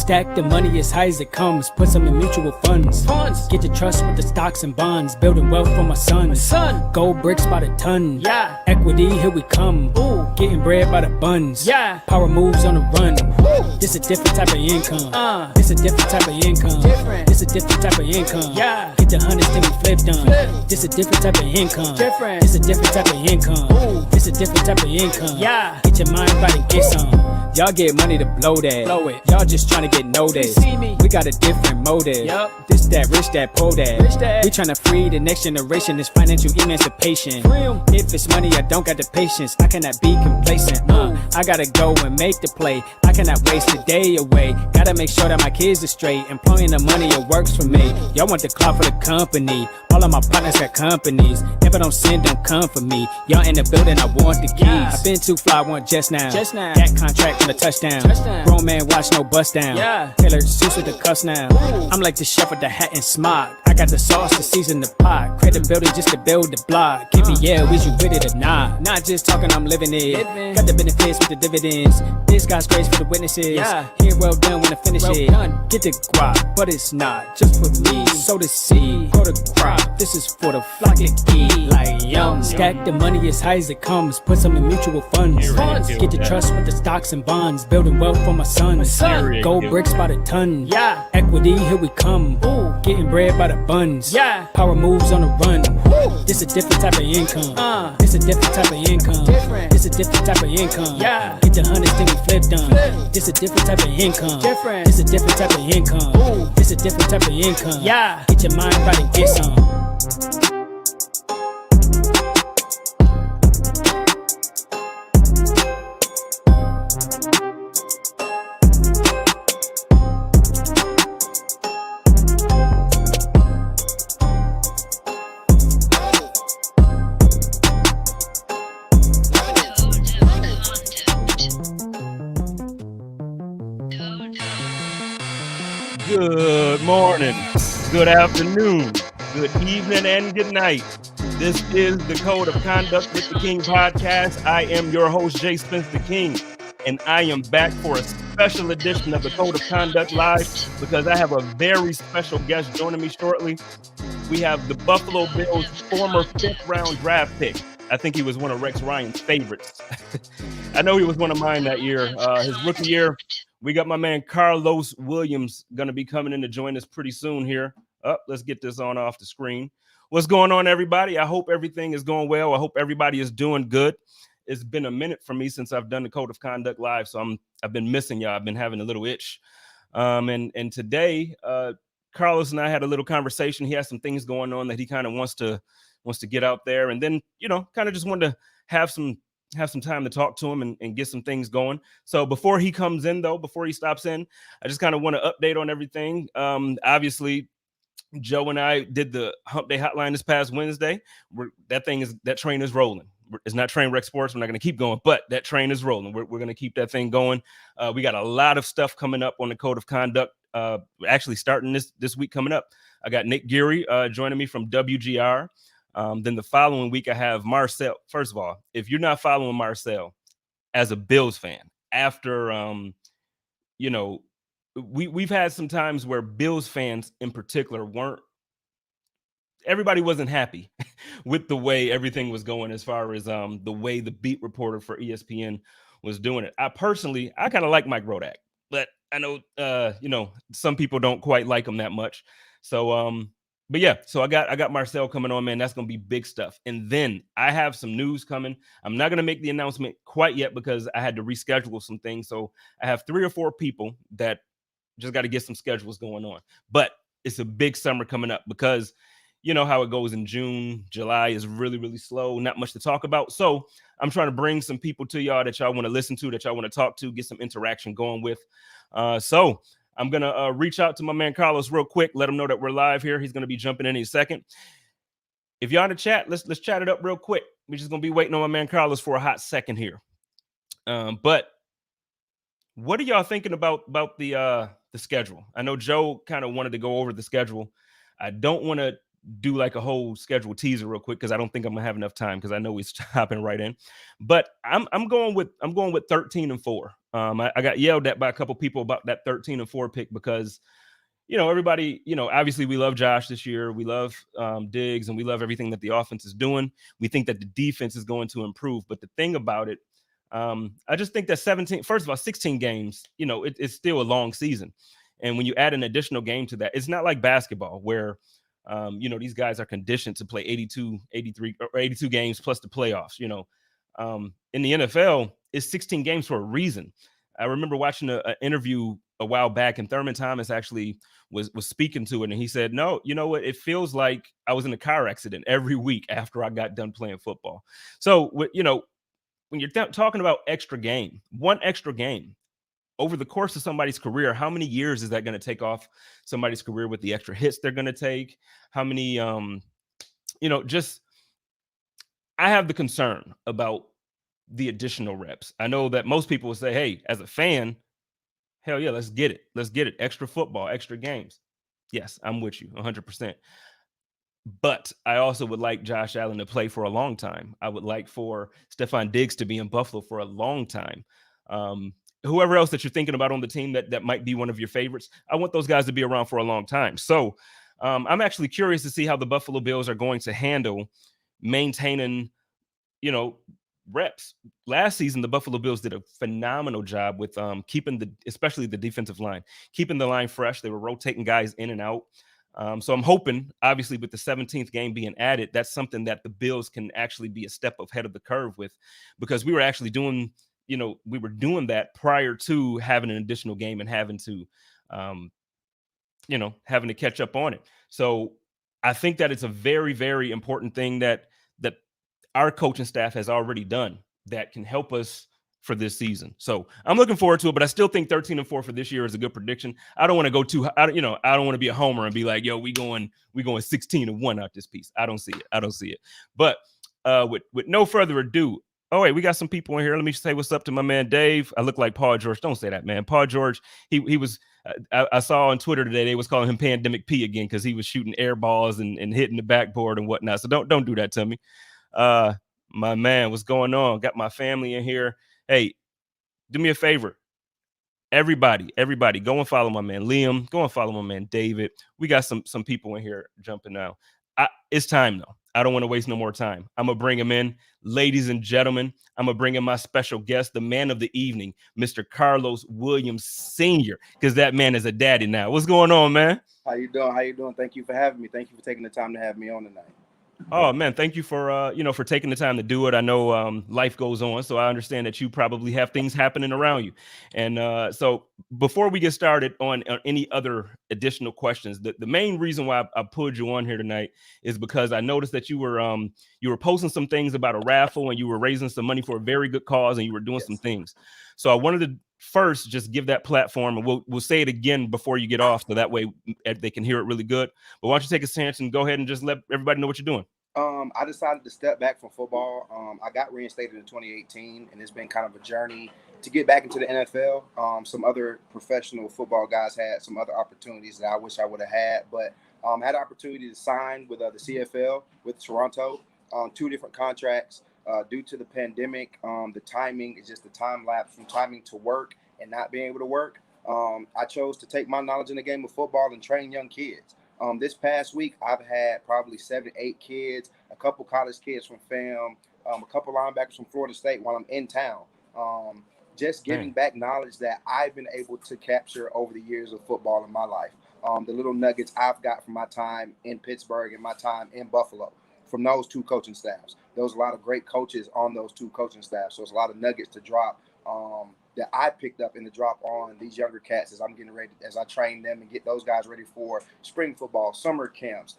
Stack the money as high as it comes, put some in mutual funds. Get your trust with the stocks and bonds, building wealth for my sons. Gold bricks by the ton, equity, here we come. Getting bread by the buns, power moves on the run. This a different type of income, this a different type of income, this a different type of income. Get the hundreds then we flip them. This a different type of income, this a different type of income, this a different type of income. Get your mind right and get some. Y'all get money to blow that. Y'all just trying to get noticed. We got a different motive. This that rich that poor that. We trying to free the next generation. This financial emancipation. If it's money, I don't got the patience. I cannot be complacent. I gotta go and make the play. I cannot waste a day away. Gotta make sure that my kids are straight. Employing the money, it works for me. Y'all want the clout for the company. All of my partners got companies. If I don't send, don't come for me. Y'all in the building, I want the keys. I've been too fly, want just now. That contract on the touchdown. Grown man watch no bust down. Taylor suits with the cuffs now. I'm like the chef with the hat and smock. I got the sauce to season the pot. Credibility just to build the block. Give me is you with it or not? Not just talking, I'm living it. Got the benefits with the dividends. This guy's grace for the witnesses. Here well done when I finish it. Get the guap, but it's not just for me. Sow the seed, grow the crop. This is for the flock to eat. Like yum. Stack the money as high as it comes. Put some in mutual funds. Get the trust with the stocks and bonds. Building wealth for my sons. Gold bricks by the ton. Equity, here we come. Getting bread by the buns. Power moves on the run. This a different type of income. This a different type of income. This a different type of income. Get the hundreds then we flip them. This a different type of income. This a different type of income. This a different type of income. Get your mind right and get some. Good morning, good afternoon, good evening, and good night. This is the Code of Conduct with the King podcast. I am your host, Jay Spence the King, and I am back for a special edition of the Code of Conduct Live because I have a very special guest joining me shortly. We have the Buffalo Bills' former fifth-round draft pick. I think he was one of Rex Ryan's favorites. I know he was one of mine that year. His rookie year, we got my man Karlos Williams going to be coming in to join us pretty soon here. Let's get this on off the screen. What's going on, everybody? I hope everything is going well. I hope everybody is doing good. It's been a minute for me since I've done the Code of Conduct Live, so I've been missing y'all. I've been having a little itch. And today, Karlos and I had a little conversation. He has some things going on that he kind of wants to get out there, and then kind of just wanted to have some time to talk to him and get some things going. So before he comes in, though, before he stops in, I just kind of want to update on everything. Obviously, Joe and I did the Hump Day Hotline this past Wednesday. That train is rolling. It's not Train Wreck Sports. We're not going to keep going, but that train is rolling. We're going to keep that thing going. We got a lot of stuff coming up on the Code of Conduct. Actually starting this week coming up. I got Nick Geary joining me from WGR. Then the following week, I have Marcel. First of all, if you're not following Marcel as a Bills fan, after, we've had some times where Bills fans in particular everybody wasn't happy with the way everything was going as far as the way the beat reporter for ESPN was doing it. I kind of like Mike Rodak, but I know, some people don't quite like him that much. So, but yeah, so I got Marcel coming on, man. That's going to be big stuff. And then I have some news coming. I'm not going to make the announcement quite yet because I had to reschedule some things. So I have 3 or 4 people that just got to get some schedules going on. But it's a big summer coming up because you know how it goes in June. July is really, really slow. Not much to talk about. So I'm trying to bring some people to y'all that y'all want to listen to, that y'all want to talk to, get some interaction going with. So I'm going to reach out to my man Karlos real quick, let him know that we're live here. He's going to be jumping in a second. If y'all in the chat, let's chat it up real quick. We're just going to be waiting on my man Karlos for a hot second here. But what are y'all thinking about the schedule? I know Joe kind of wanted to go over the schedule. I don't want to do like a whole schedule teaser real quick because I don't think I'm gonna have enough time because I know he's hopping right in. But I'm going with 13-4. I got yelled at by a couple people about that 13-4 pick because everybody, obviously we love Josh this year. We love Diggs and we love everything that the offense is doing. We think that the defense is going to improve. But the thing about it, I just think that 16 games, it's still a long season. And when you add an additional game to that, it's not like basketball where, these guys are conditioned to play 82, 83 or 82 games plus the playoffs. In the NFL, it's 16 games for a reason. I remember watching an interview a while back, and Thurman Thomas actually was speaking to it, and he said, "No, you know what? It feels like I was in a car accident every week after I got done playing football." So, when you're talking about one extra game over the course of somebody's career, how many years is that going to take off somebody's career with the extra hits they're going to take? How many, just I have the concern about the additional reps. I know that most people will say, hey, as a fan, hell yeah, let's get it. Let's get it. Extra football, extra games. Yes, I'm with you 100%. But I also would like Josh Allen to play for a long time. I would like for Stephon Diggs to be in Buffalo for a long time. Whoever else that you're thinking about on the team that might be one of your favorites, I want those guys to be around for a long time. So I'm actually curious to see how the Buffalo Bills are going to handle maintaining, reps. Last season, the Buffalo Bills did a phenomenal job with keeping especially the defensive line, keeping the line fresh. They were rotating guys in and out. So I'm hoping, obviously, with the 17th game being added, that's something that the Bills can actually be a step ahead of the curve with, because we were actually doing, that prior to having an additional game and having to catch up on it. So I think that it's a very, very important thing that our coaching staff has already done that can help us for this season. So I'm looking forward to it, but I still think 13-4 for this year is a good prediction. I don't want to go I don't want to be a homer and be like, yo, we going 16-1 out this piece. I don't see it. But with no further ado, oh wait, we got some people in here. Let me say what's up to my man Dave. I look like Paul George. Don't say that, man. Paul George, he was I saw on Twitter today they was calling him Pandemic P again because he was shooting air balls and hitting the backboard and whatnot. So don't do that to me. My man, what's going on? Got my family in here. Hey, do me a favor. Everybody, go and follow my man Liam. Go and follow my man David. We got some people in here jumping now. It's time though. I don't want to waste no more time. I'm gonna bring him in, ladies and gentlemen. I'm gonna bring in my special guest, the man of the evening, Mr. Karlos Williams Sr., because that man is a daddy now. What's going on, man? How you doing? Thank you for having me. Thank you for taking the time to have me on tonight. Oh man, thank you for for taking the time to do it. I know life goes on, so I understand that you probably have things happening around you. And so before we get started on any other additional questions, the main reason why I pulled you on here tonight is because I noticed that you were posting some things about a raffle and you were raising some money for a very good cause and you were doing some things. So I wanted to first just give that platform, and we'll say it again before you get off, so that way they can hear it really good. But why don't you take a chance and go ahead and just let everybody know what you're doing? I decided to step back from football. I got reinstated in 2018, and it's been kind of a journey to get back into the NFL. Some other professional football guys had some other opportunities that I wish I would have had, but had an opportunity to sign with the CFL with Toronto on 2 different contracts. Due to the pandemic, the timing is just the time lapse from timing to work and not being able to work. I chose to take my knowledge in the game of football and train young kids. This past week, I've had probably 7, 8 kids, a couple college kids from FAM, a couple linebackers from Florida State while I'm in town. Just giving back knowledge that I've been able to capture over the years of football in my life. The little nuggets I've got from my time in Pittsburgh and my time in Buffalo from those 2 coaching staffs. There was a lot of great coaches on those 2 coaching staffs, so it's a lot of nuggets to drop that I picked up in the drop on these younger cats as I'm getting ready, as I train them and get those guys ready for spring football, summer camps,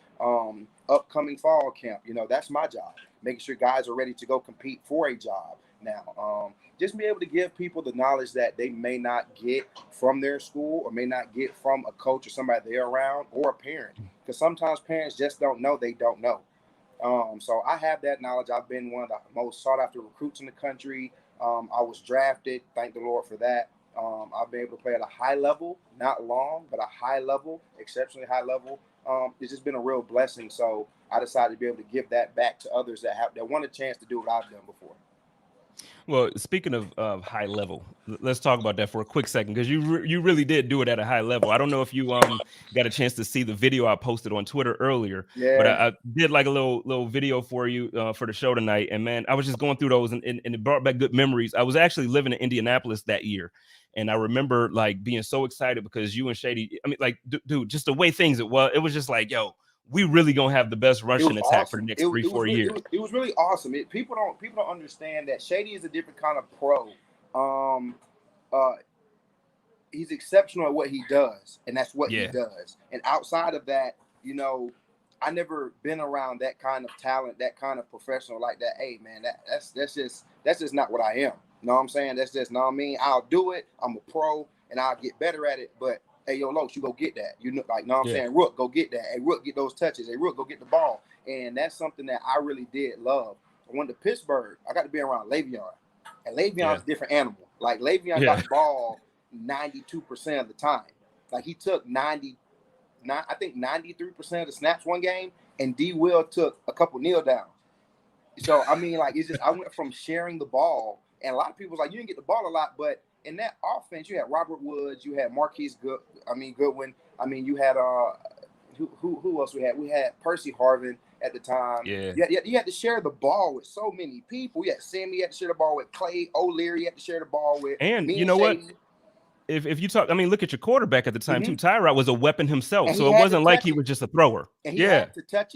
upcoming fall camp. That's my job, making sure guys are ready to go compete for a job now. Just be able to give people the knowledge that they may not get from their school or may not get from a coach or somebody they're around or a parent, because sometimes parents just don't know they don't know. So I have that knowledge. I've been one of the most sought after recruits in the country. I was drafted. Thank the Lord for that. I've been able to play at a high level, not long, but a high level, exceptionally high level. It's just been a real blessing. So I decided to be able to give that back to others that want a chance to do what I've done before. Well, speaking of high level, let's talk about that for a quick second because you really did do it at a high level. I don't know if you got a chance to see the video I posted on Twitter earlier, but Yeah. I did like a little video for you for the show tonight. And man, I was just going through those and it brought back good memories. I was actually living in Indianapolis that year, and I remember like being so excited because you and Shady. I mean, like, dude, just the way things it was just like, yo, we really gonna have the best rushing attack for the next 3-4 years. It was really awesome. People don't understand that Shady is a different kind of pro. He's exceptional at what he does, and that's what he does. And outside of that, I never been around that kind of talent, that kind of professional like that. Hey man, that's just not what I am. You know what I'm saying? That's just, know what I mean? I'll do it. I'm a pro and I'll get better at it, but hey, yo, Los, you go get that. You know, like, know what I'm saying? Rook, go get that. Hey, Rook, get those touches. Hey, Rook, go get the ball. And that's something that I really did love. I went to Pittsburgh. I got to be around Le'Veon. And Le'Veon's a different animal. Like, Le'Veon got the ball 92% of the time. Like, he took 93% of the snaps one game, and D. Will took a couple kneel downs. So, I mean, like, it's just, I went from sharing the ball, and a lot of people was like, you didn't get the ball a lot, but in that offense, you had Robert Woods, you had Marquise Goodwin. I mean, you had who else we had? We had Percy Harvin at the time. Yeah. You had to share the ball with so many people. You had Sammy, you had to share the ball with Clay O'Leary, you had to share the ball with. And you know what? If you talk, I mean, look at your quarterback at the time too. Tyrod was a weapon himself, so it wasn't like he was just a thrower. And he had to touch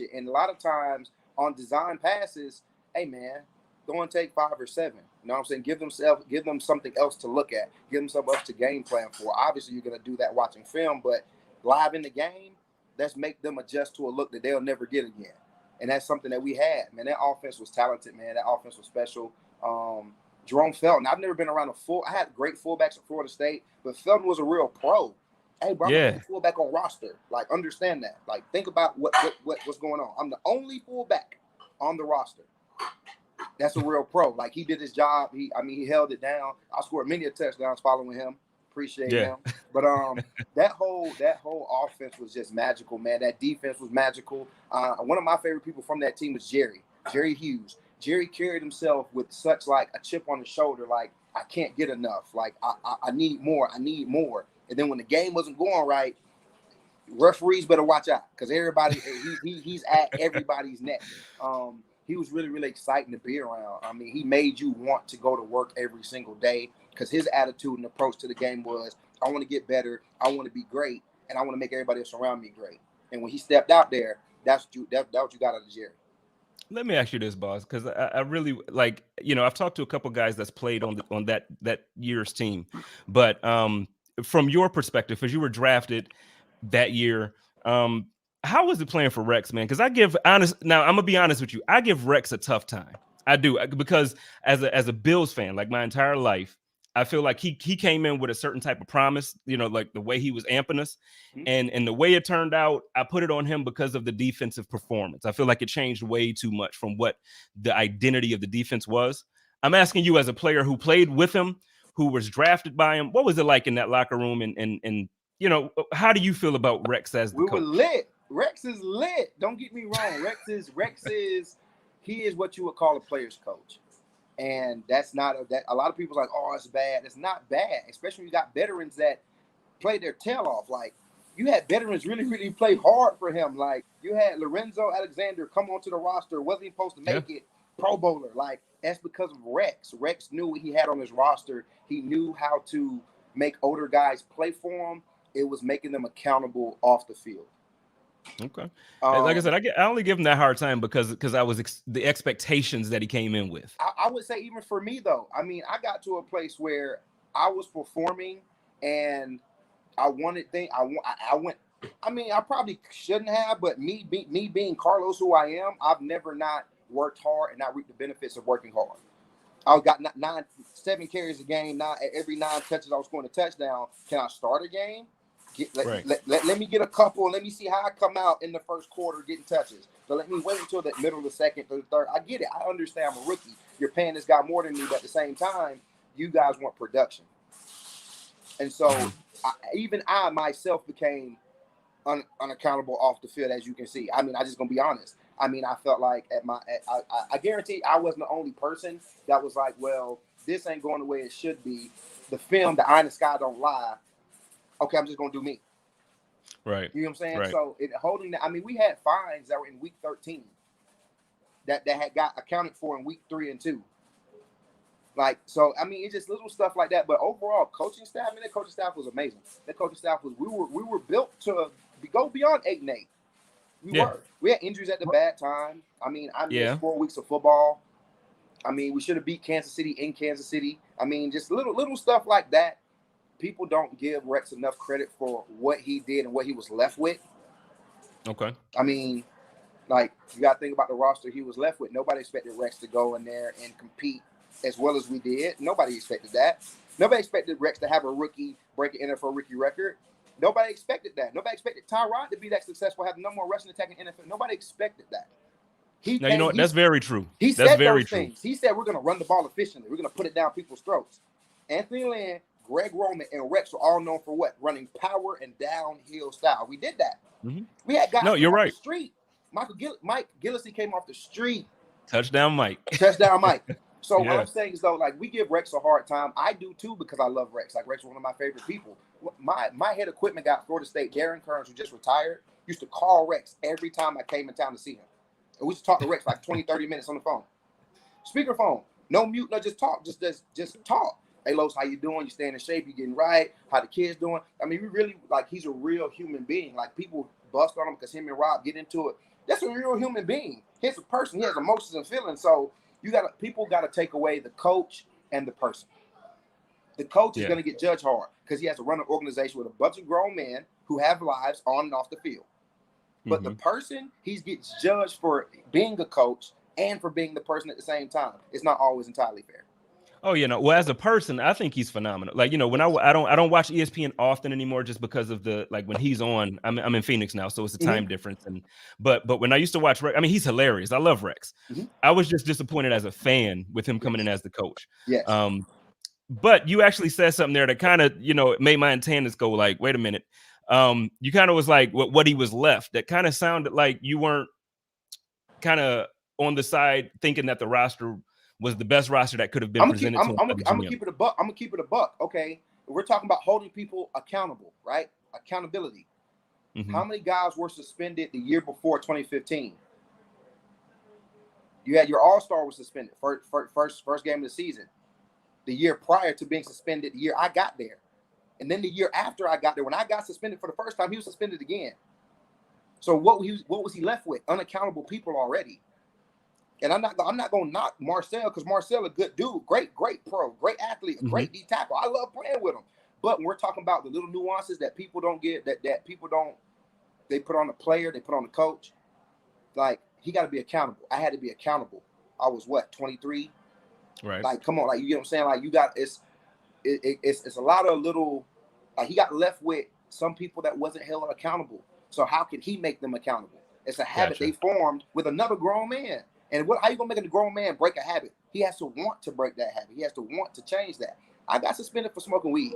it. And a lot of times on design passes, hey man, go and take 5 or 7. You know what I'm saying? Give them something else to look at. Give them something else to game plan for. Obviously, you're going to do that watching film, but live in the game, let's make them adjust to a look that they'll never get again. And that's something that we had. Man, that offense was talented, man. That offense was special. Jerome Felton, I've never been around I had great fullbacks at Florida State, but Felton was a real pro. Hey, bro, I'm a fullback on roster. Like, understand that. Like, think about what's going on. I'm the only fullback on the roster. That's a real pro. Like, he did his job. He held it down. I scored many touchdowns following him. Appreciate him. But that whole offense was just magical, man. That defense was magical. One of my favorite people from that team was Jerry Hughes. Jerry carried himself with such like a chip on his shoulder, like, I can't get enough. Like, I need more. I need more. And then when the game wasn't going right, referees better watch out because everybody he's at everybody's neck. He was really, really exciting to be around. I mean, he made you want to go to work every single day because his attitude and approach to the game was, I want to get better, I want to be great, and I want to make everybody else around me great. And when he stepped out there, that's what you got out of Jerry. Let me ask you this, boss, because I really like, I've talked to a couple guys that's played on that year's team, but from your perspective, as you were drafted that year, how was it playing for Rex, man? Because now I'm gonna be honest with you, I give Rex a tough time. I do, because as a Bills fan, like my entire life, I feel like he came in with a certain type of promise, like the way he was amping us, and the way it turned out, I put it on him because of the defensive performance. I feel like it changed way too much from what the identity of the defense was. I'm asking you, as a player who played with him, who was drafted by him, what was it like in that locker room? And how do you feel about Rex as the coach? We were lit. Rex is lit. Don't get me wrong. He is what you would call a player's coach. And that's not that. A lot of people's like, oh, it's bad. It's not bad, especially when you got veterans that play their tail off. Like, you had veterans really, really play hard for him. Like, you had Lorenzo Alexander come onto the roster, wasn't even supposed to make it, Pro Bowler. Like, that's because of Rex. Rex knew what he had on his roster. He knew how to make older guys play for him. It was making them accountable off the field. Okay. Like I said, I only give him that hard time because I was the expectations that he came in with. I would say even for me, though, I mean, I got to a place where I was performing and I wanted things. I went. I mean, I probably shouldn't have, but me being Karlos, who I am, I've never not worked hard and not reaped the benefits of working hard. I got 7 carries a game. Every 9 touches, I was scoring a touchdown. Can I start a game? Let me get a couple and let me see how I come out in the first quarter getting touches. So let me wait until the middle of the second or the third. I get it. I understand I'm a rookie. You're paying this guy more than me, but at the same time, you guys want production. And so even I myself became unaccountable off the field, as you can see. I mean, I just gonna be honest. I mean, I felt like I guarantee I wasn't the only person that was like, well, this ain't going the way it should be. The film, the eye in the sky don't lie. Okay, I'm just gonna do me. Right. You know what I'm saying? Right. So I mean, we had fines that were in week 13 that had got accounted for in week 3 and 2. Like, so I mean, it's just little stuff like that. But overall, coaching staff, that coaching staff was amazing. That coaching staff was we were built to go beyond 8-8. We were. We had injuries at the bad time. I mean, I missed 4 weeks of football. I mean, we should have beat Kansas City in Kansas City. I mean, just little stuff like that. People don't give Rex enough credit for what he did and what he was left with. Okay. I mean, like, you got to think about the roster he was left with. Nobody expected Rex to go in there and compete as well as we did. Nobody expected that. Nobody expected Rex to have a rookie break an NFL rookie record. Nobody expected that. Nobody expected Tyrod to be that successful, have the number one rushing attack in NFL. Nobody expected that. Now, you know what? That's very true. He That's said very those true. things. He said we're going to run the ball efficiently. We're going to put it down people's throats. Anthony Lynn, Greg Roman, and Rex were all known for what? Running power and downhill style. We did that. Mm-hmm. We had guys you're off right. the street. Mike Gillislee came off the street. Touchdown Mike. Touchdown Mike. So what I'm saying is, though, like, we give Rex a hard time. I do too, because I love Rex. Like, Rex is one of my favorite people. My head equipment guy at Florida State, Darren Kearns, who just retired, used to call Rex every time I came in town to see him. And we used to talk to Rex like 20, 30 minutes on the phone. Speakerphone. No mute, no, just talk. Just talk. Hey, Los, how you doing? You staying in shape? You getting right? How the kids doing? I mean, we really, like, he's a real human being. Like, people bust on him because him and Rob get into it. That's a real human being. He's a person. He has emotions and feelings. So people got to take away the coach and the person. The coach is going to get judged hard because he has to run an organization with a bunch of grown men who have lives on and off the field. But the person, he gets judged for being a coach and for being the person at the same time. It's not always entirely fair. Oh, well, as a person, I think he's phenomenal. Like, when I don't watch ESPN often anymore, just because of when he's on. I'm in Phoenix now, so it's a time difference. But when I used to watch Rex, I mean, he's hilarious. I love Rex. I was just disappointed as a fan with him coming in as the coach. Yes. But you actually said something there that kind of made my antennas go like, wait a minute. You kind of was like what he was left. That kind of sounded like you weren't kind of on the side thinking that the roster was the best roster that could have been presented. I'm gonna keep it a buck. I'm gonna keep it a buck. Okay, we're talking about holding people accountable, right? Accountability. How many guys were suspended the year before 2015? You had your All-Star was suspended first game of the season. The year prior to being suspended, the year I got there, and then the year after I got there, when I got suspended for the first time, he was suspended again. So what was he left with? Unaccountable people already. And I'm not gonna knock Marcel, because Marcel a good dude, great pro, great athlete, a great D tackle. I love playing with him. But when we're talking about the little nuances that people don't get, that people don't, they put on the player, they put on the coach. Like, he got to be accountable. I had to be accountable. I was 23. Right. Like, come on, like, you get what I'm saying? Like, you got it's a lot of little. Like, he got left with some people that wasn't held accountable. So how can he make them accountable? It's a habit they formed with another grown man. And how you gonna make a grown man break a habit? He has to want to break that habit. He has to want to change that. I got suspended for smoking weed.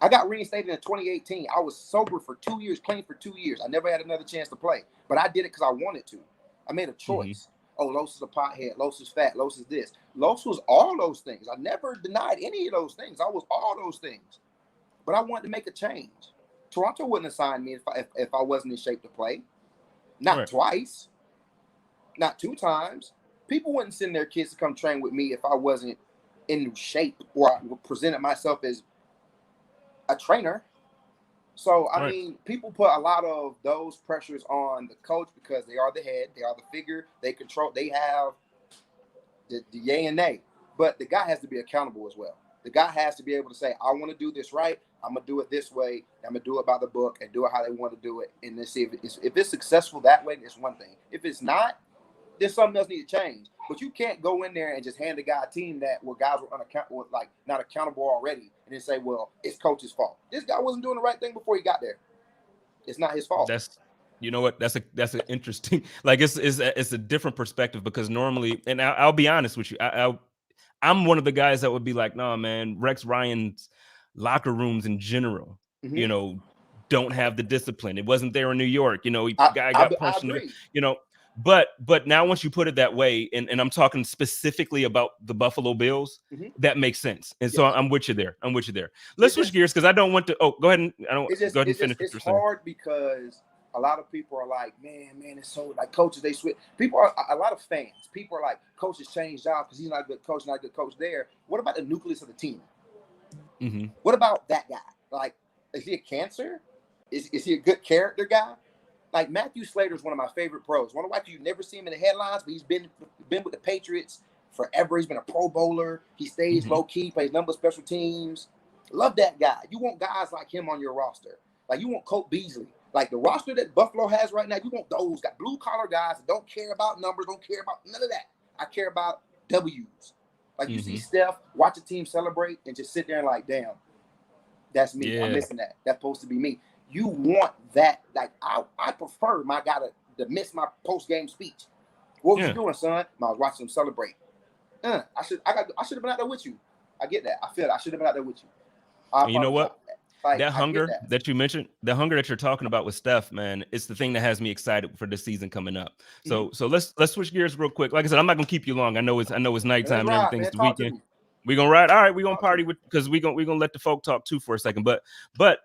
I got reinstated in 2018. I was sober for 2 years, clean for 2 years. I never had another chance to play, but I did it because I wanted to. I made a choice. Oh, Los is a pothead. Los is fat. Los is this. Los was all those things. I never denied any of those things. I was all those things, but I wanted to make a change. Toronto wouldn't have signed me if I wasn't in shape to play. Not twice. Not 2 times. People wouldn't send their kids to come train with me if I wasn't in shape or I presented myself as a trainer. So, I mean, people put a lot of those pressures on the coach because they are the head, they are the figure, they control, they have the yay and nay. But the guy has to be accountable as well. The guy has to be able to say, I want to do this right. I'm going to do it this way. I'm going to do it by the book and do it how they want to do it. And then see if it's successful that way, it's one thing. If it's not, then something else needs to change. But you can't go in there and just hand a guy a team where guys were not accountable already, and then say, "Well, it's coach's fault." This guy wasn't doing the right thing before he got there. It's not his fault. You know what? That's an interesting. Like, it's a different perspective, because normally, and I'll be honest with you, I'm one of the guys that would be like, "No, man, Rex Ryan's locker rooms in general, don't have the discipline. It wasn't there in New York. You know, guy I got punched in the, agree. you know, but now once you put it that way, and I'm talking specifically about the Buffalo Bills, that makes sense. And so I'm with you there. Let's switch gears because I don't want to. Oh, go ahead and go ahead and finish what you're saying. It's hard because a lot of people are like, man, it's so like coaches, they switch. People are a lot of fans. People are like, coaches change jobs because he's not a good coach, not a good coach there. What about the nucleus of the team? What about that guy? Like, is he a cancer? Is he a good character guy? Like Matthew Slater is one of my favorite pros. One of why you never see him in the headlines, but he's been with the Patriots forever. He's been a Pro Bowler. He stays low key, plays number of special teams. Love that guy. You want guys like him on your roster. Like you want Colt Beasley. Like the roster that Buffalo has right now, you want those guys, blue collar guys that don't care about numbers, don't care about none of that. I care about W's. Like you see Steph, watch the team celebrate and just sit there and like, damn, that's me. I'm missing that. That's supposed to be me. You want that. Like I prefer my guy to miss my post-game speech. What was you doing, son? I was watching them celebrate. I should have been out there with you. I get that. I feel I should have been out there with you. You know what? Like, that hunger that you mentioned, the hunger that you're talking about with Steph, man, it's the thing that has me excited for this season coming up. So let's switch gears real quick. Like I said, I'm not gonna keep you long. I know it's nighttime and everything's the weekend. We're gonna ride. All right, we're gonna party with because we're gonna let the folk talk too for a second. But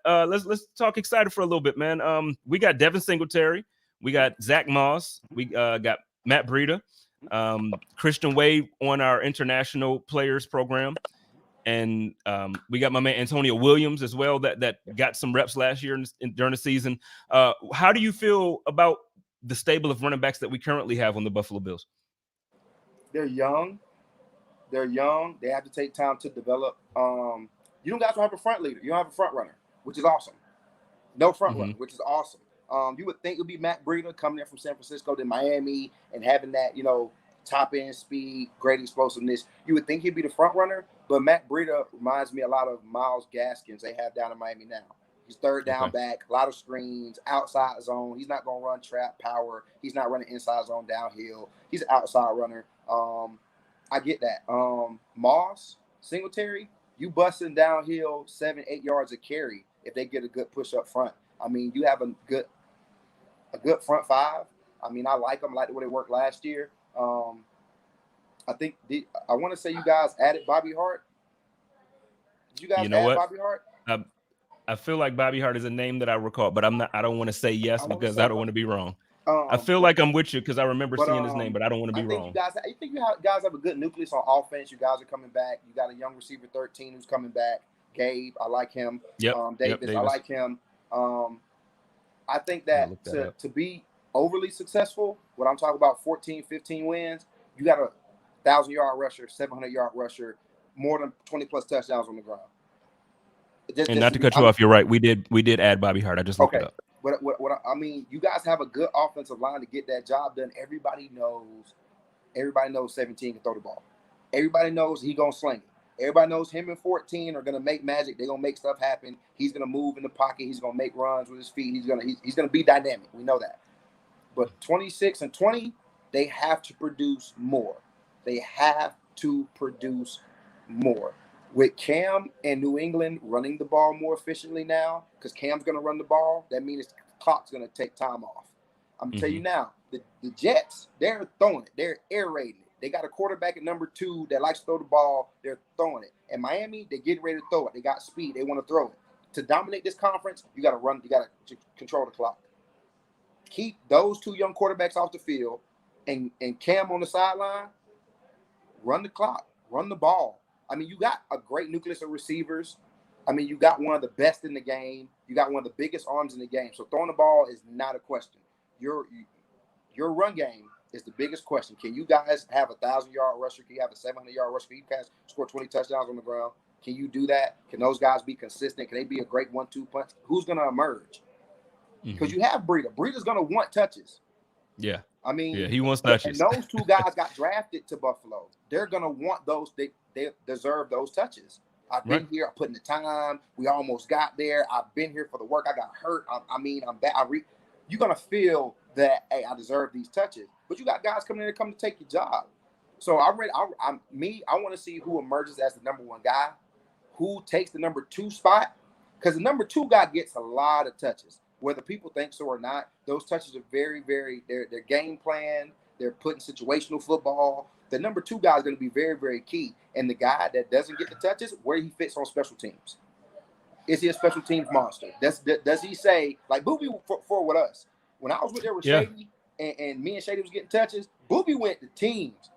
let's talk excited for a little bit, man. We got Devin Singletary, we got Zach Moss, we got Matt Breida, Christian Wade on our international players program. And we got my man Antonio Williams as well that got some reps last year during the season. How do you feel about the stable of running backs that we currently have on the Buffalo Bills? They're young. They have to take time to develop. You don't guys don't have a front leader. You don't have a front runner, which is awesome. No front runner, which is awesome. You would think it would be Matt Breida coming in from San Francisco to Miami and having that, top end speed, great explosiveness. You would think he'd be the front runner, but Matt Breida reminds me a lot of Myles Gaskins they have down in Miami now. He's third down back, a lot of screens, outside zone. He's not going to run trap power. He's not running inside zone downhill. He's an outside runner. I get that. Moss, Singletary, you busting downhill 7-8 yards a carry if they get a good push up front. I mean, you have a good front five. I mean, I like them. I like the way they worked last year. I think I want to say you guys added Bobby Hart. Did you guys add Bobby Hart? I feel like Bobby Hart is a name that I recall, but I don't want to say yes because I don't want to be wrong. I feel like I'm with you because I remember seeing his name, but I don't want to be wrong. I think you guys have a good nucleus on offense. You guys are coming back. You got a young receiver 13 who's coming back. Gabe, I like him. Davis, I like him. I think that to be overly successful, what I'm talking about, 14, 15 wins, you got a 1,000-yard rusher, 700-yard rusher, more than 20-plus touchdowns on the ground. And not to cut you off, you're right. We did add Bobby Hart. I just looked it up. What I mean, you guys have a good offensive line to get that job done. Everybody knows 17 can throw the ball. Everybody knows he gonna sling it. Everybody knows him and 14 are gonna make magic. They're gonna make stuff happen. He's gonna move in the pocket. He's gonna make runs with his feet. He's gonna be dynamic. We know that. But 26 and 20, they have to produce more. They have to produce more. With Cam and New England running the ball more efficiently now, because Cam's going to run the ball, that means the clock's going to take time off. I'm going to tell you now, the Jets, they're throwing it. They're air raiding it. They got a quarterback at number 2 that likes to throw the ball. They're throwing it. And Miami, they're getting ready to throw it. They got speed. They want to throw it. To dominate this conference, you got to run. You got to control the clock. Keep those 2 young quarterbacks off the field and Cam on the sideline. Run the clock. Run the ball. I mean, you got a great nucleus of receivers. I mean, you got one of the best in the game. You got one of the biggest arms in the game. So throwing the ball is not a question. Your run game is the biggest question. Can you guys have a 1,000-yard rusher? Can you have a 700-yard rusher? Can you score 20 touchdowns on the ground? Can you do that? Can those guys be consistent? Can they be a great 1-2 punch? Who's going to emerge? Because you have Breida. Breida's going to want touches. Yeah. I mean, he wants touches. And those 2 guys got drafted to Buffalo. They're going to want those. They deserve those touches. I've been here. I put in the time. We almost got there. I've been here for the work. I got hurt. I'm back. You're going to feel that, hey, I deserve these touches. But you got guys coming in to take your job. So I want to see who emerges as the number 1 guy, who takes the number 2 spot, Because the number 2 guy gets a lot of touches, whether people think so or not. Those touches are very, very. They're game plan. They're putting situational football. The number 2 guy is going to be very, very key. And the guy that doesn't get the touches, where he fits on special teams. Is he a special teams monster? Does he say, like Booby for with us? When I was with there with Shady and me and Shady was getting touches, Booby went to teams.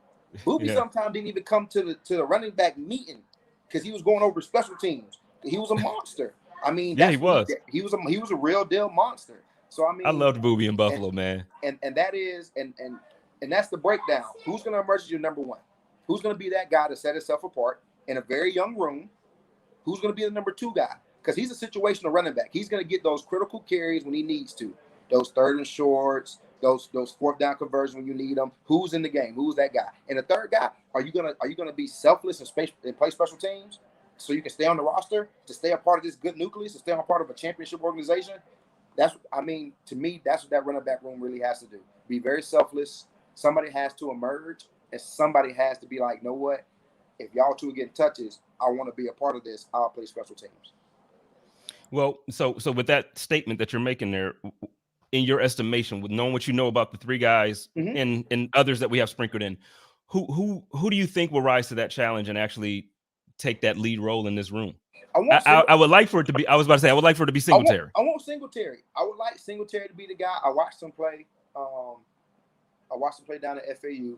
Booby sometimes didn't even come to the running back meeting because he was going over special teams. He was a monster. I mean, he was. He was a real deal monster. So I mean, I loved Booby in Buffalo, man. And that is and that's the breakdown. Who's going to emerge as your number 1? Who's going to be that guy to set himself apart in a very young room? Who's going to be the number 2 guy? Because he's a situational running back. He's going to get those critical carries when he needs to. Those 3rd and shorts, those 4th down conversions when you need them. Who's in the game? Who's that guy? And the 3rd guy, are you gonna be selfless and play special teams so you can stay on the roster, to stay a part of this good nucleus, to stay a part of a championship organization? To me, that's what that running back room really has to do. Be very selfless. Somebody has to emerge, and somebody has to be like, you know what? If y'all 2 are getting touches, I want to be a part of this. I'll play special teams. Well, so with that statement that you're making there, in your estimation, with knowing what you know about the 3 guys and others that we have sprinkled in, who do you think will rise to that challenge and actually take that lead role in this room? I would like for it to be. I was about to say I would like for it to be Singletary. I want Singletary. I would like Singletary to be the guy. I watched him play. I watched him play down at FAU.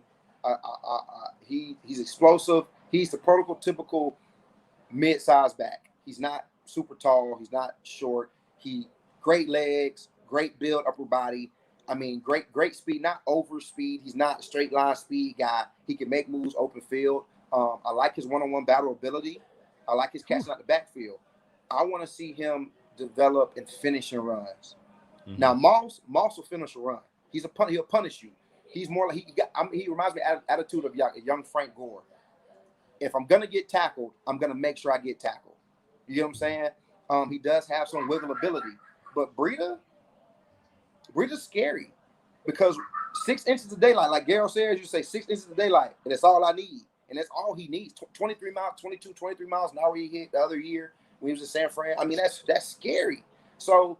He's explosive. He's the prototypical mid-sized back. He's not super tall. He's not short. He great legs, great build, upper body. I mean, great speed, not over speed. He's not a straight line speed guy. He can make moves open field. I like his one-on-one battle ability. I like his catching out the backfield. I want to see him develop and finishing runs. Mm-hmm. Now, Moss will finish a run. He'll punish you. He's more like he reminds me of the attitude of young Frank Gore. If I'm gonna get tackled, I'm gonna make sure I get tackled. You know what I'm saying? He does have some wiggle ability, but Breida. We're just scary because 6 inches of daylight, like Garrett says, you say 6 inches of daylight, and that's all I need. And that's all he needs. 23 miles an hour he hit the other year when he was in San Fran. I mean, that's scary. So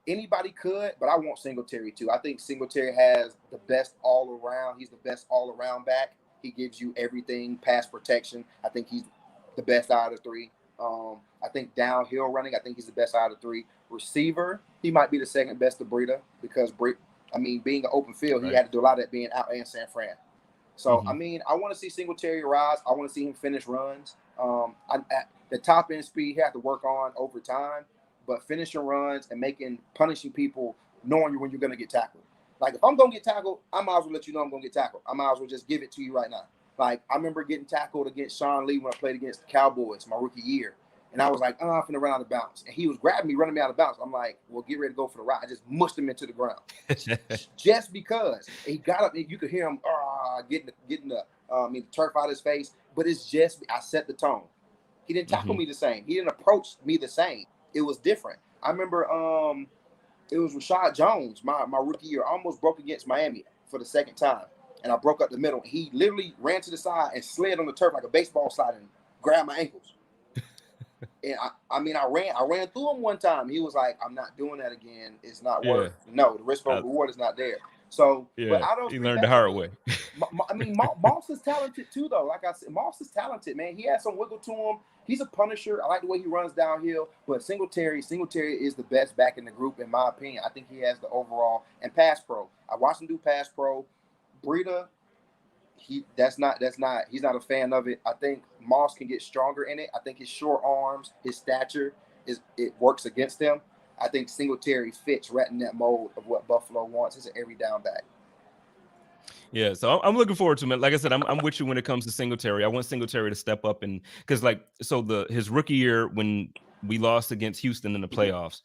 anybody could, but I want Singletary too. I think Singletary has the best all around. He's the best all around back. He gives you everything, pass protection. I think he's the best out of the 3. I think downhill running, I think he's the best out of the 3. Receiver, he might be the second best to Breida because being an open field, he had to do a lot of that being out in San Fran. So, I mean, I want to see Singletary rise. I want to see him finish runs. The top end speed he has to work on over time, but finishing runs and punishing people, knowing when you're going to get tackled. Like, if I'm going to get tackled, I might as well let you know I'm going to get tackled. I might as well just give it to you right now. Like, I remember getting tackled against Sean Lee when I played against the Cowboys my rookie year. And I was like, I'm finna run out of bounds. And he was grabbing me, running me out of bounds. I'm like, well, get ready to go for the ride. I just mushed him into the ground. Just because. He got up, and you could hear him getting the turf out of his face. But it's just, I set the tone. He didn't tackle me the same. He didn't approach me the same. It was different. I remember it was Rashad Jones, my rookie year. I almost broke against Miami for the second time. And I broke up the middle. He literally ran to the side and slid on the turf like a baseball slide and grabbed my ankles. And I ran through him one time. He was like, I'm not doing that again. It's not worth it. No, the risk of reward is not there. So, but I don't. He learned the hard way. Moss is talented too, though. Like I said, Moss is talented, man. He has some wiggle to him. He's a punisher. I like the way he runs downhill. But Singletary is the best back in the group, in my opinion. I think he has the overall and pass pro. I watched him do pass pro. Breida, he's not a fan of it. I think Moss can get stronger in it. I think his short arms, his stature it works against him. I think Singletary fits right in that mold of what Buffalo wants. It's an every down back. Yeah, so I'm looking forward to it. Like I said, I'm with you when it comes to Singletary. I want Singletary to step up and because his rookie year when we lost against Houston in the playoffs,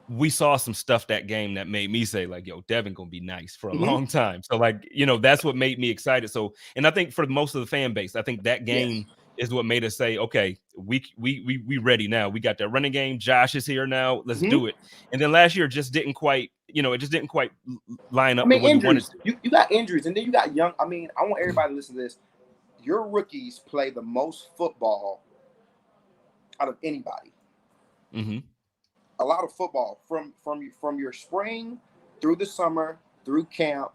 we saw some stuff that game that made me say like, yo, Devin gonna be nice for a long time. So like, that's what made me excited. So, and I think for most of the fan base, I think that game is what made us say, okay, we ready now. We got that running game. Josh is here now. Let's do it. And then last year just didn't quite, it just didn't quite line up. Injuries. You got injuries, and then you got young. I want everybody to listen to this. Your rookies play the most football out of anybody. Mm-hmm. A lot of football from your spring through the summer, through camp,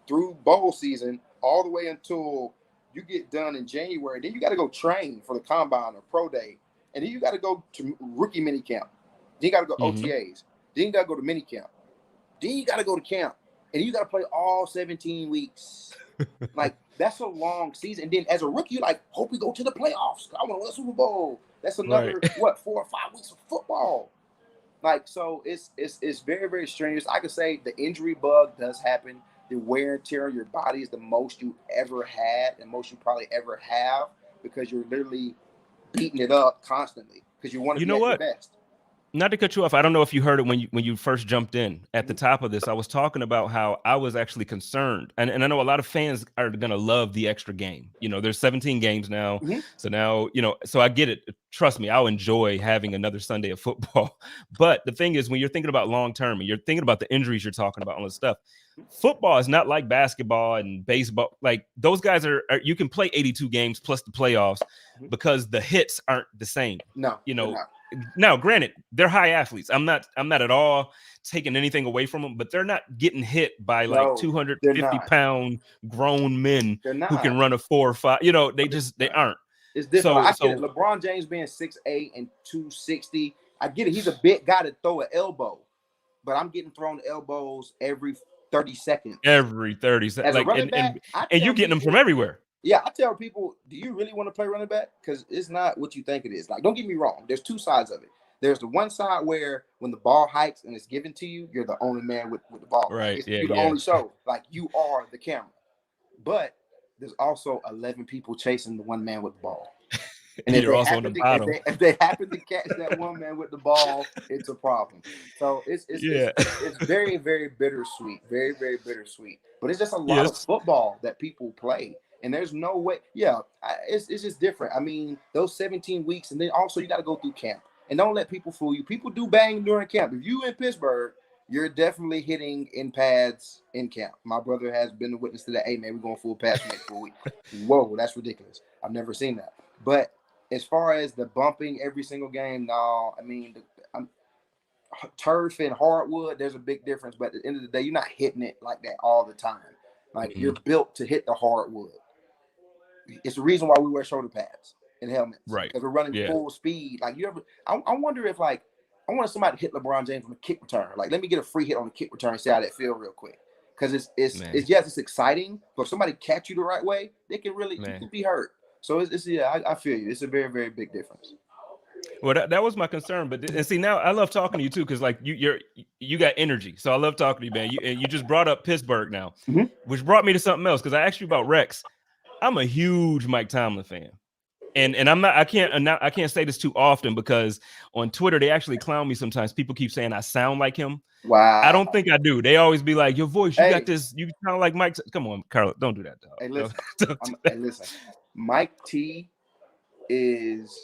through bowl season, all the way until you get done in January. Then you got to go train for the combine or pro day, and then you got to go to rookie mini camp. Then you got to go Mm-hmm. OTAs. Then you got to go to mini camp. Then you got to go to camp, and you got to play all 17 weeks. Like, that's a long season. And then as a rookie, you like, hope we go to the playoffs. I want to win a Super Bowl. That's another, Right. 4 or 5 weeks of football. Like, so it's very, very strenuous. I could say the injury bug does happen. The wear and tear on your body is the most you ever had and most you probably ever have, because you're literally beating it up constantly because you want to You be know at what? your best. Not to cut you off, I don't know if you heard it when you first jumped in at the top of this. I was talking about how I was actually concerned, and I know a lot of fans are gonna love the extra game. You know, there's 17 games now, Mhm. so now so I get it. Trust me, I'll enjoy having another Sunday of football. But the thing is, when you're thinking about long term and you're thinking about the injuries you're talking about, all this stuff, football is not like basketball and baseball. Like, those guys are you can play 82 games plus the playoffs because the hits aren't the same. No, You they're know. not. Now, granted, they're high athletes. I'm not at all taking anything away from them, but they're not getting hit by like No, 250-pound grown men They're who can not. run a 4 or 5. They aren't. It's different. So I get it. LeBron James being 6'8" and 260. I get it. He's a big guy to throw an elbow, but I'm getting thrown elbows every 30 seconds. every 30 As seconds, a like, running back, and you're getting them from everywhere. Yeah, I tell people, do you really want to play running back? Because it's not what you think it is. Like, don't get me wrong. There's two sides of it. There's the one side where when the ball hikes and it's given to you, you're the only man with the ball. Right. You're the only show. Like, you are the camera. But there's also 11 people chasing the one man with the ball. And you're also on the bottom. If they happen to catch that one man with the ball, it's a problem. So it's very, very bittersweet. Very, very bittersweet. But it's just a lot of football that people play. And there's no way. Yeah, it's just different. I mean, those 17 weeks, and then also you got to go through camp. And don't let people fool you. People do bang during camp. If you in Pittsburgh, you're definitely hitting in pads in camp. My brother has been a witness to that. Hey, man, we're going full pads for next 4 weeks. Whoa, that's ridiculous. I've never seen that. But as far as the bumping every single game, no. I mean, turf and hardwood, there's a big difference. But at the end of the day, you're not hitting it like that all the time. Like, you're built to hit the hardwood. It's the reason why we wear shoulder pads and helmets, right? Because we're running full speed. Like, I wonder if, like, I want somebody to hit LeBron James on a kick return. Like, let me get a free hit on the kick return and see how that feel real quick. Because it's exciting, but if somebody catch you the right way, they can really you can be hurt. So I feel you. It's a very, very big difference. Well, that was my concern, but see, now I love talking to you too, because like you got energy, so I love talking to you, man. You just brought up Pittsburgh now, which brought me to something else, because I asked you about Rex. I'm a huge Mike Tomlin fan, and I can't say this too often, because on Twitter they actually clown me sometimes. People keep saying I sound like him. Wow. I don't think I do. They always be like, your voice, you got this, you sound like Mike. Come on, Carlos, don't do that, dog. Hey, listen. Mike T is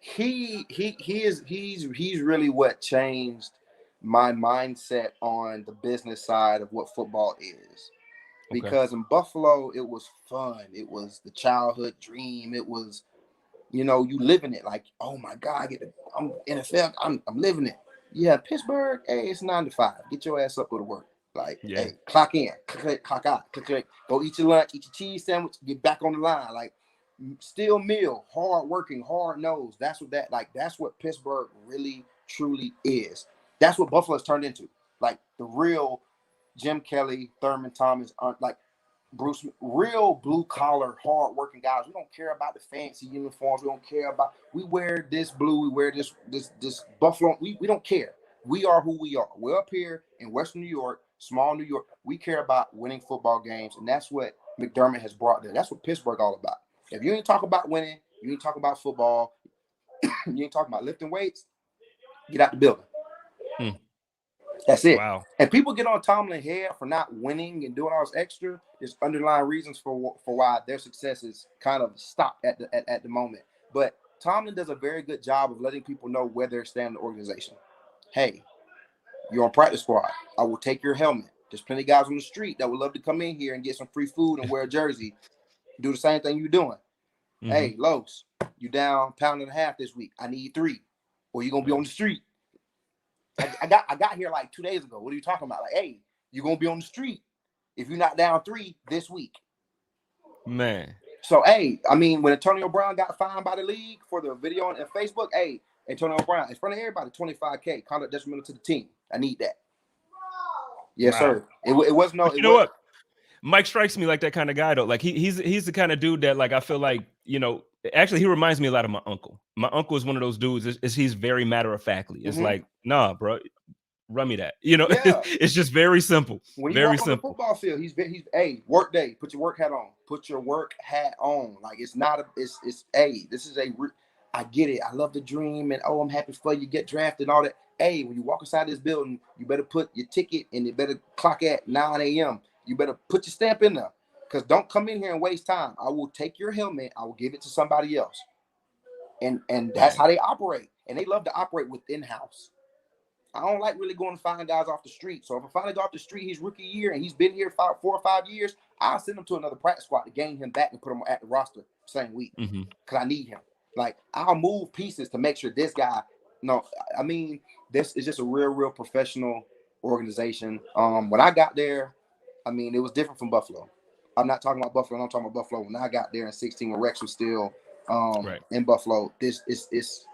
he's really what changed my mindset on the business side of what football is. Because in Buffalo, it was fun. It was the childhood dream. It was, you living it. Like, oh my God, I'm NFL. I'm living it. Yeah, Pittsburgh. Hey, it's 9 to 5. Get your ass up, go to work. Like, hey, clock in, clock out, click. Go eat your lunch, eat your cheese sandwich, get back on the line. Like, still meal, hard working, hard nosed. That's what Pittsburgh really, truly is. That's what Buffalo's turned into. Like, the real Jim Kelly, Thurman Thomas, like Bruce, real blue collar, hard working guys. We don't care about the fancy uniforms. We don't care about. We wear this blue. We wear this Buffalo. We don't care. We are who we are. We're up here in Western New York, small New York. We care about winning football games, and that's what McDermott has brought there. That's what Pittsburgh all about. If you ain't talk about winning, you ain't talk about football, you ain't talking about lifting weights, get out the building. That's it. Wow. And people get on Tomlin's head for not winning and doing all this extra. There's underlying reasons for why their success is kind of stopped at the moment. But Tomlin does a very good job of letting people know where they're standing in the organization. Hey, you're on practice squad. I will take your helmet. There's plenty of guys on the street that would love to come in here and get some free food and wear a jersey. Do the same thing you're doing. Hey, Los, You down pound and a half this week. I need 3, or you're gonna be on the street. I got here like 2 days ago. What are you talking about? Like, hey, you're gonna be on the street if you're not down 3 this week. Man. So, hey, I mean, when Antonio Brown got fined by the league for the video on Facebook, hey, Antonio Brown, in front of everybody, $25K, conduct detrimental to the team. I need that. Yes, sir. It was no. You know what? Mike strikes me like that kind of guy, though. Like he's the kind of dude that, like, I feel like, you know, actually he reminds me a lot of my uncle. My uncle is one of those dudes. He's very matter of factly. It's like, nah, bro, run me that. You know, it's just very simple. When you very walk simple. on the football field, he's hey, work day. Put your work hat on. Put your work hat on. Like, it's not a. It's hey, this is a. I get it. I love the dream, and I'm happy for you get drafted and all that. Hey, when you walk inside this building, you better put your ticket and it better clock at 9 a.m. You better put your stamp in there, because don't come in here and waste time. I will take your helmet. I will give it to somebody else, and that's how they operate. And they love to operate within house. I don't like really going to find guys off the street. So if I find a guy off the street, he's rookie year and he's been here 4 or 5 years, I'll send him to another practice squad to gain him back and put him at the roster same week, because I need him. Like, I'll move pieces to make sure this guy. No, I mean, this is just a real professional organization. When I got there, I mean, it was different from Buffalo. I'm not talking about Buffalo. I'm talking about Buffalo. When I got there in 2016, when Rex was still in Buffalo, this is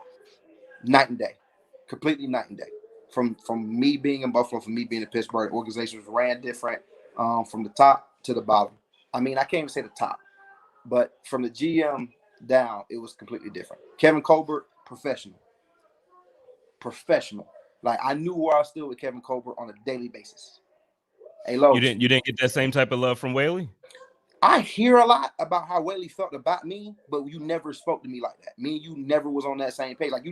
night and day, completely night and day. From me being in Buffalo, from me being in Pittsburgh, the organization was ran different from the top to the bottom. I mean, I can't even say the top, but from the GM down, it was completely different. Kevin Colbert, professional. Like, I knew where I stood with Kevin Colbert on a daily basis. Hey, Lo, you didn't get that same type of love from Whaley? I hear a lot about how Whaley felt about me, but you never spoke to me like that. Me and you never was on that same page. Like,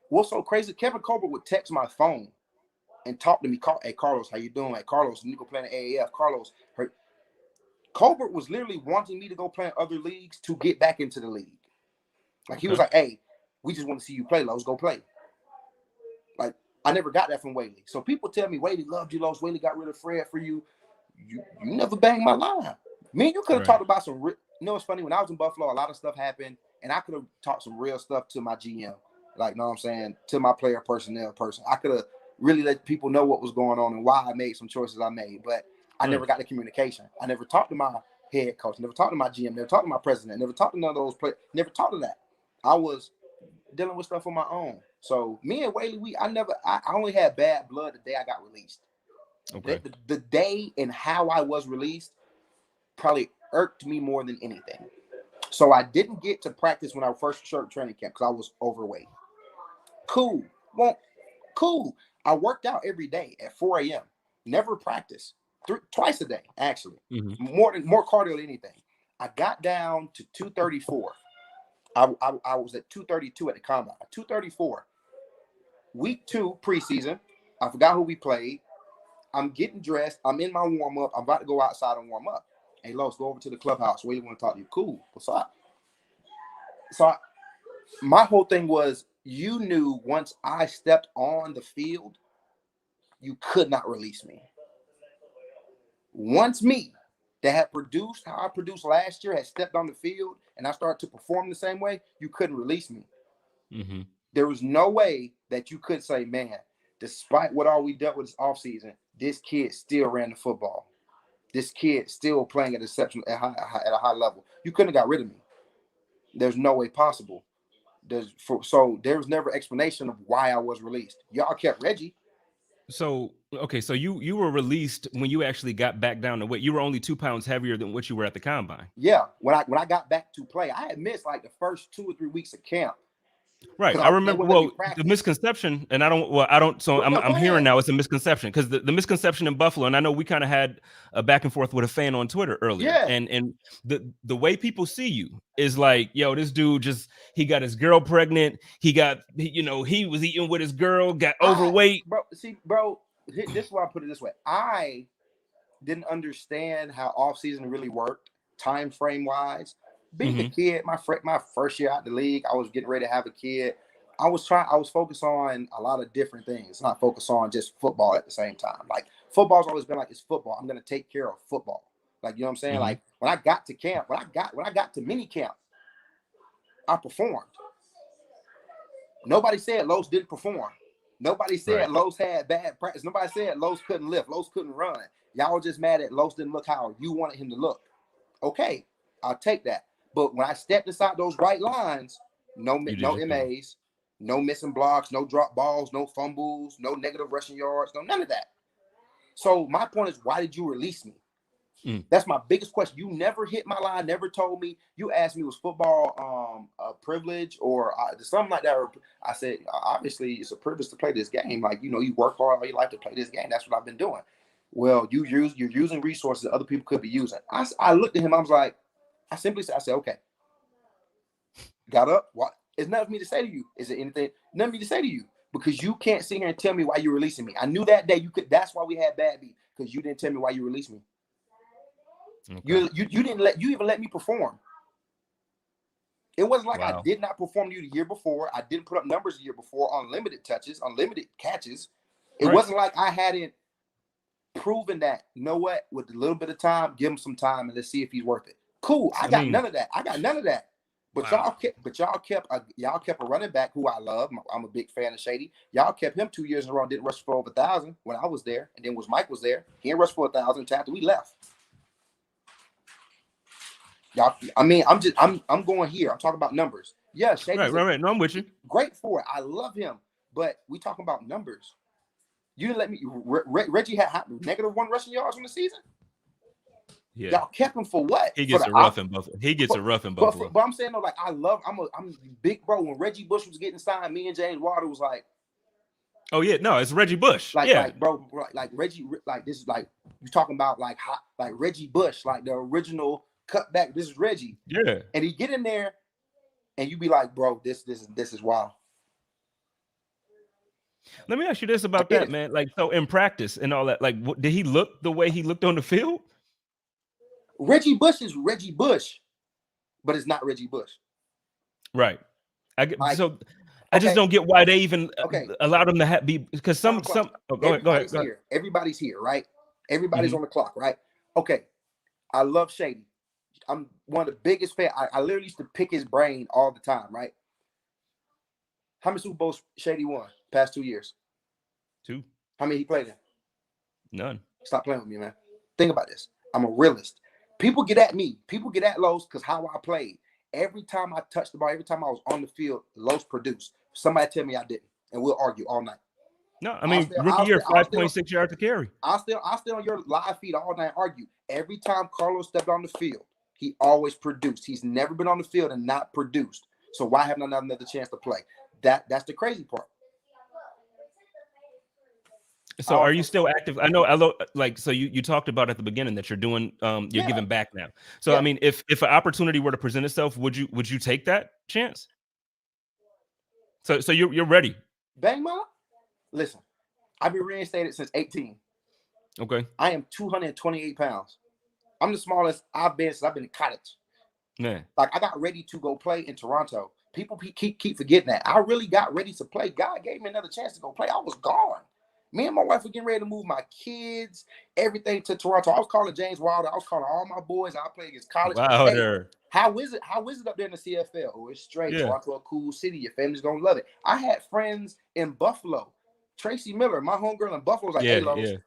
what's so crazy? Kevin Colbert would text my phone and talk to me. Hey, Carlos, how you doing? Hey, Carlos, Nico playing the AAF. Carlos, Colbert was literally wanting me to go play in other leagues to get back into the league. Like, he was like, hey, we just want to see you play, Los. Go play. Like, I never got that from Whaley. So people tell me Whaley loved you, Los. Whaley got rid of Fred for you. You never banged my line. Me and you could have talked about some. You know, it's funny, when I was in Buffalo, a lot of stuff happened, and I could have talked some real stuff to my GM. Like, know what I'm saying, to my player personnel person. I could have really let people know what was going on and why I made some choices I made. But I never got the communication. I never talked to my head coach, never talked to my GM, never talked to my president, never talked to none of those players, never talked to that. I was dealing with stuff on my own. So me and Whaley, I only had bad blood the day I got released. Okay. The day and how I was released probably irked me more than anything. So I didn't get to practice when I first showed training camp because I was overweight. Cool. Well, cool. I worked out every day at 4 a.m. Never practiced. Twice a day, actually. More cardio than anything. I got down to 234. I was at 232 at the combine. 234. Week 2 preseason. I forgot who we played. I'm getting dressed. I'm in my warm up. I'm about to go outside and warm up. Hey, Los, go over to the clubhouse. We want to talk to you. Cool. What's up? So my whole thing was, you knew once I stepped on the field, you could not release me. Once me, that had produced how I produced last year, had stepped on the field, and I started to perform the same way, you couldn't release me. There was no way that you could say, man, despite what all we dealt with this offseason, this kid still ran the football. This kid still playing at a high level. You couldn't have got rid of me. There's no way possible. So there was never explanation of why I was released. Y'all kept Reggie. So, okay, so you were released when you actually got back down to weight. You were only 2 pounds heavier than what you were at the combine. Yeah, when I got back to play, I had missed like the first 2 or 3 weeks of camp. Right. I remember. Well, the misconception, and I don't. So I'm hearing now it's a misconception, because the misconception in Buffalo, and I know we kind of had a back and forth with a fan on Twitter earlier. Yeah. And the way people see you is like, yo, this dude he got his girl pregnant. He was eating with his girl, got overweight. Bro, this is why I put it this way. I didn't understand how offseason really worked, time frame wise. Being a kid, my first year out the league, I was getting ready to have a kid. I was focused on a lot of different things, not focused on just football at the same time. Like, football's always been like, it's football. I'm going to take care of football. Like, you know what I'm saying? Like, when I got to camp, when I got to mini camp, I performed. Nobody said Los didn't perform. Nobody said Right. Los had bad practice. Nobody said Los couldn't lift. Los couldn't run. Y'all were just mad at Los didn't look how you wanted him to look. Okay, I'll take that. But when I stepped inside those right lines, no MAs, no missing blocks, no drop balls, no fumbles, no negative rushing yards, no none of that. So my point is, why did you release me? That's my biggest question. You never hit my line, never told me. You asked me, was football a privilege or something like that? I said, obviously, it's a privilege to play this game. Like, you work hard all your life to play this game. That's what I've been doing. Well, you're using resources that other people could be using. I looked at him. I simply said, okay. Got up. What? It's nothing for me to say to you. Is it anything? Nothing for me to say to you because you can't sit here and tell me why you're releasing me. I knew that day you could. That's why we had bad beat because you didn't tell me why you released me. Okay. You didn't even let me perform. It wasn't like I did not perform to you the year before. I didn't put up numbers the year before on limited touches, on limited catches. It wasn't like I hadn't proven that. You know what? With a little bit of time, give him some time and let's see if he's worth it. Cool. I got none of that. But y'all kept a running back who I love. I'm a big fan of Shady. Y'all kept him 2 years in a row. Didn't rush for over 1,000 when I was there, and then Mike was there. He didn't rush for 1,000 until after we left. Y'all, I'm going here. I'm talking about numbers. Yeah, Shady's right. No, I'm with you. Great for it. I love him, but we talking about numbers. You didn't let me. Reggie had -1 rushing yards on the season. Yeah. Y'all kept him for what? He gets a rough in Buffalo. But I'm saying though, like I'm big bro. When Reggie Bush was getting signed, me and James Wilder was like, oh yeah, no, it's Reggie Bush. Like bro, like Reggie, like this is like you talking about like Reggie Bush, like the original cutback. This is Reggie. Yeah. And he get in there, and you be like, bro, this is wild. Let me ask you this about that, man. Like, so in practice and all that, like, did he look the way he looked on the field? Reggie Bush is Reggie Bush, but it's not Reggie Bush. Right. I just don't get why they even allowed him to be because some. Oh, go ahead. Here. Everybody's here, right? Everybody's on the clock, right? Okay. I love Shady. I'm one of the biggest fans. I literally used to pick his brain all the time, right? How many Super Bowls Shady won past 2 years? 2. How many he played in? None. Stop playing with me, man. Think about this. I'm a realist. People get at me. People get at Los because how I played. Every time I touched the ball, every time I was on the field, Los produced. Somebody tell me I didn't, and we'll argue all night. No, I mean, rookie year, 5.6 yards to carry. I'll stay on your live feed all night and argue. Every time Karlos stepped on the field, he always produced. He's never been on the field and not produced. So why haven't I another chance to play? That's the crazy part. So are you still active? I know, like, so you talked about at the beginning that you're doing, you're giving back now. So, I mean, if an opportunity were to present itself, would you take that chance? So you're ready. Bang, mama. Listen, I've been reinstated since 18. Okay. I am 228 pounds. I'm the smallest I've been since I've been in college. Man. Like, I got ready to go play in Toronto. People keep forgetting that. I really got ready to play. God gave me another chance to go play. I was gone. Me and my wife were getting ready to move my kids, everything to Toronto. I was calling James Wilder. I was calling all my boys. I played against college. Wilder. Hey, how is it up there in the CFL? Oh, it's straight. Yeah. Toronto, a cool city. Your family's going to love it. I had friends in Buffalo. Tracy Miller, my homegirl in Buffalo, was like, hey, Lowe's,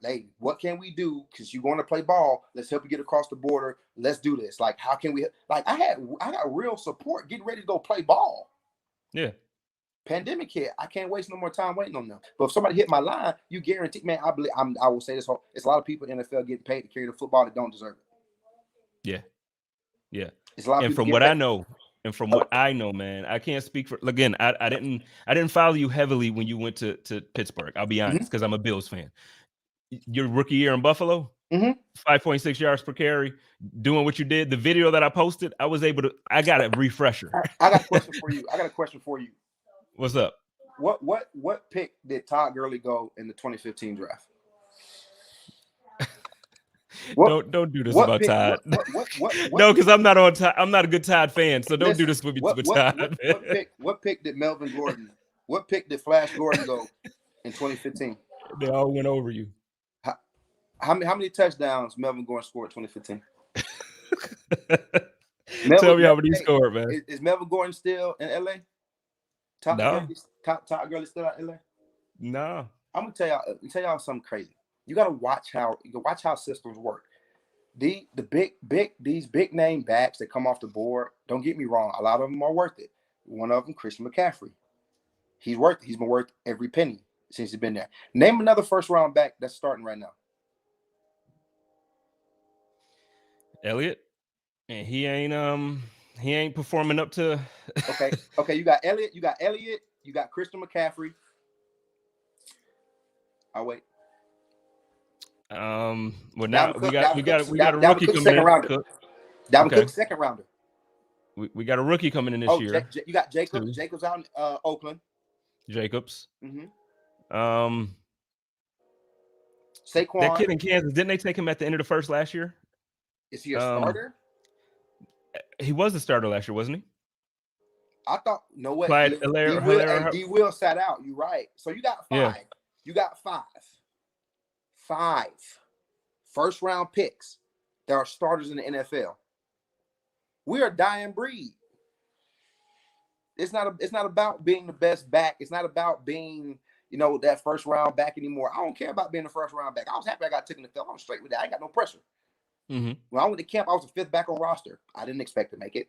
hey, what can we do? Because you're going to play ball. Let's help you get across the border. Let's do this. Like, how can we? Like, I got real support getting ready to go play ball. Yeah. Pandemic hit. I can't waste no more time waiting on them. But if somebody hit my line, you guarantee, man, I will say this. It's a lot of people in the NFL getting paid to carry the football that don't deserve it. Yeah. Yeah. It's a lot and from what I know, man, I can't speak for, again, I didn't follow you heavily when you went to Pittsburgh. I'll be honest, because I'm a Bills fan. Your rookie year in Buffalo, 5.6 yards per carry, doing what you did. The video that I posted, I got a refresher. I got a question for you. What's up? What pick did Todd Gurley go in the 2015 draft? Don't do this about Todd. No, because I'm not on Todd. I'm not a good Todd fan, so don't do this with Todd. What pick did Melvin Gordon? What pick did Flash Gordon go in 2015? They all went over you. How many touchdowns Melvin Gordon scored in 2015? Tell me how many he scored, man. Is Melvin Gordon still in LA? No. Top girl is still out there. No. I'm gonna tell y'all something crazy. You gotta watch how systems work. These big name backs that come off the board. Don't get me wrong, a lot of them are worth it. One of them, Christian McCaffrey. He's worth it. He's been worth every penny since he's been there. Name another first round back that's starting right now. Elliott, and he ain't performing up to. Okay. You got Elliott. You got Christian McCaffrey. I'll wait. Well, now we got a rookie coming in. Dalvin Cook, second rounder. We got a rookie coming in this year. You got Jacobs. Jacobs out in Oakland. Jacobs. Mm-hmm. Saquon. That kid in Kansas, didn't they take him at the end of the first last year? Is he a starter? He was a starter last year, wasn't he? I thought, no way. D Will sat out. You're right. So you got 5. Yeah. You got 5 first round picks that are starters in the NFL. We are a dying breed. It's not about being the best back. It's not about being, that first round back anymore. I don't care about being the first round back. I was happy I got taken to the film. I'm straight with that. I ain't got no pressure. Mm-hmm. When I went to camp, I was the 5th back on roster. I didn't expect to make it.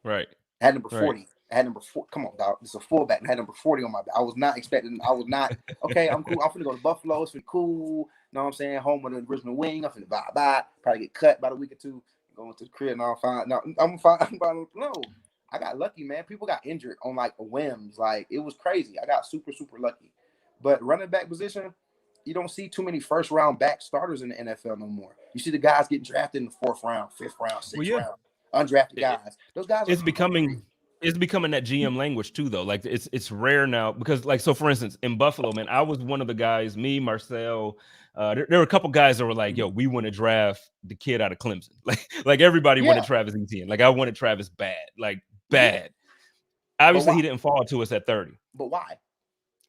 Right. I had number 40. Right. I had number 4. Come on, dog. This is a fullback. I had number 40 on my back. I was not, okay, I'm cool. I'm finna go to Buffalo. It's finna cool. You know what I'm saying? Home of the original wing. I'm finna bye. Probably get cut about a week or two. Going to the crib and all fine. No, I'm fine. No. I got lucky, man. People got injured on like whims. Like, it was crazy. I got super, super lucky. But running back position, you don't see too many first round back starters in the NFL no more. You see the guys getting drafted in the 4th round, 5th round, 6th round, undrafted guys. Those guys. It's becoming that GM language too, though. Like it's rare now because, like, so for instance, in Buffalo, man, I was one of the guys. Me, Marcel. There were a couple guys that were like, "Yo, we want to draft the kid out of Clemson." Like everybody wanted Travis Etienne. Like I wanted Travis bad. Yeah. Obviously, he didn't fall to us at 30. But why?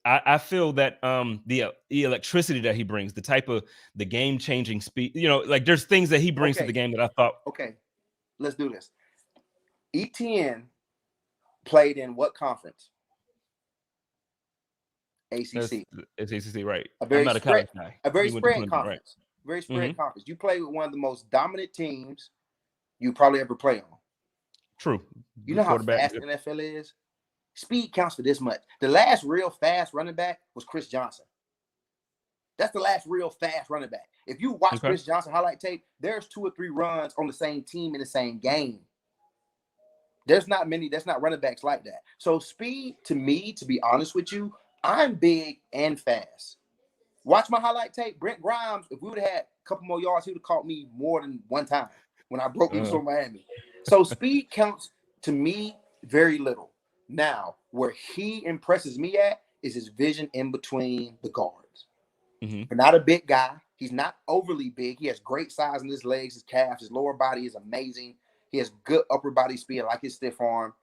I feel that the electricity that he brings, the type of the game changing speed, like there's things that he brings to the game that I thought. Okay, let's do this. Etienne played in what conference? ACC. It's ACC, right? I'm not a college guy. A very spread conference. Right. Very spread conference. You play with one of the most dominant teams you probably ever play on. True. You know how fast the NFL is? Speed counts for this much. The last real fast running back was Chris Johnson. That's the last real fast running back. If you watch Chris Johnson highlight tape, there's 2 or 3 runs on the same team in the same game. There's not running backs like that. So speed, to me, to be honest with you, I'm big and fast. Watch my highlight tape. Brent Grimes, if we would have had a couple more yards, he would have caught me more than one time when I broke loose from Miami. So speed counts to me very little. Now, where he impresses me at is his vision in between the guards. But not a big guy. He's not overly big. He has great size in his legs, his calves, his lower body is amazing. He has good upper body speed, like his stiff arm.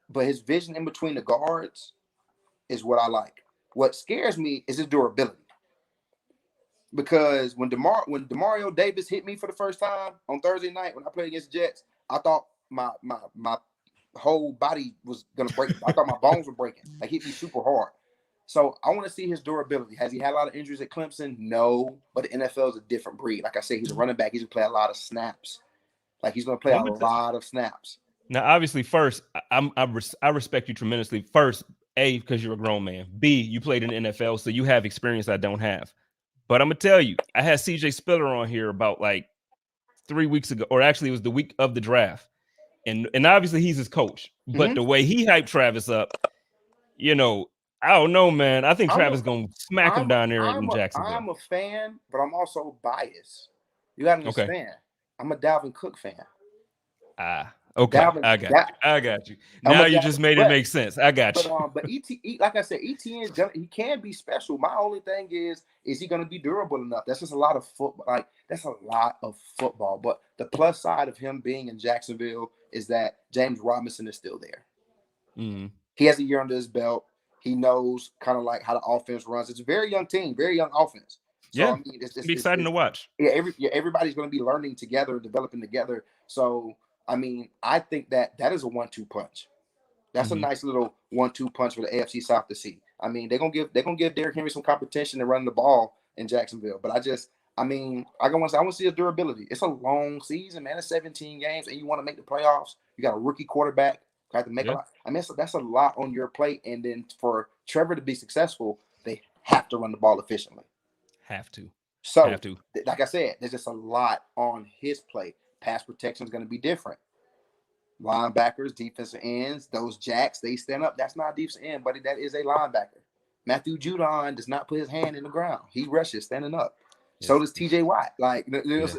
But his vision in between the guards is what I like. What scares me is his durability. Because when Demario Davis hit me for the first time on Thursday night when I played against the Jets, I thought my whole body was gonna break. I thought my bones were breaking. Like, hit me super hard. So I want to see his durability. Has he had a lot of injuries at Clemson? No, but the NFL is a different breed. Like I said, he's a running back. He's gonna play a lot of snaps. Like, he's gonna play a lot of snaps. Now, obviously, first, I respect you tremendously. First, A, because you're a grown man. B, you played in the NFL, so you have experience I don't have. But I'm gonna tell you, I had CJ Spiller on here about like 3 weeks ago, or actually it was the week of the draft. And obviously he's his coach, but the way he hyped Travis up, I don't know, man. I think Travis gonna smack him down there in Jacksonville. I'm a fan, but I'm also biased. You gotta understand. Okay. I'm a Dalvin Cook fan. Okay. I got you. Now you just made it make sense. I got you. But like I said, Etienne, he can be special. My only thing is he going to be durable enough? That's just a lot of football. Like, that's a lot of football. But the plus side of him being in Jacksonville is that James Robinson is still there. Mm-hmm. He has a year under his belt. He knows kind of like how the offense runs. It's a very young team, very young offense. So, yeah, I mean, it's be exciting to watch. Yeah, everybody's going to be learning together, developing together. So, I mean, I think that is a 1-2 punch. That's a nice little 1-2 punch for the AFC South to see. I mean, they're gonna give Derrick Henry some competition and running the ball in Jacksonville. But I want to see his durability. It's a long season, man. It's 17 games, and you want to make the playoffs. You got a rookie quarterback. You have to make a lot. I mean, that's a lot on your plate. And then for Trevor to be successful, they have to run the ball efficiently. Have to. Like I said, there's just a lot on his plate. Pass protection is going to be different. Linebackers, defensive ends, those jacks, they stand up. That's not a defensive end, buddy. That is a linebacker. Matthew Judon does not put his hand in the ground. He rushes standing up. Yes. So does TJ Watt.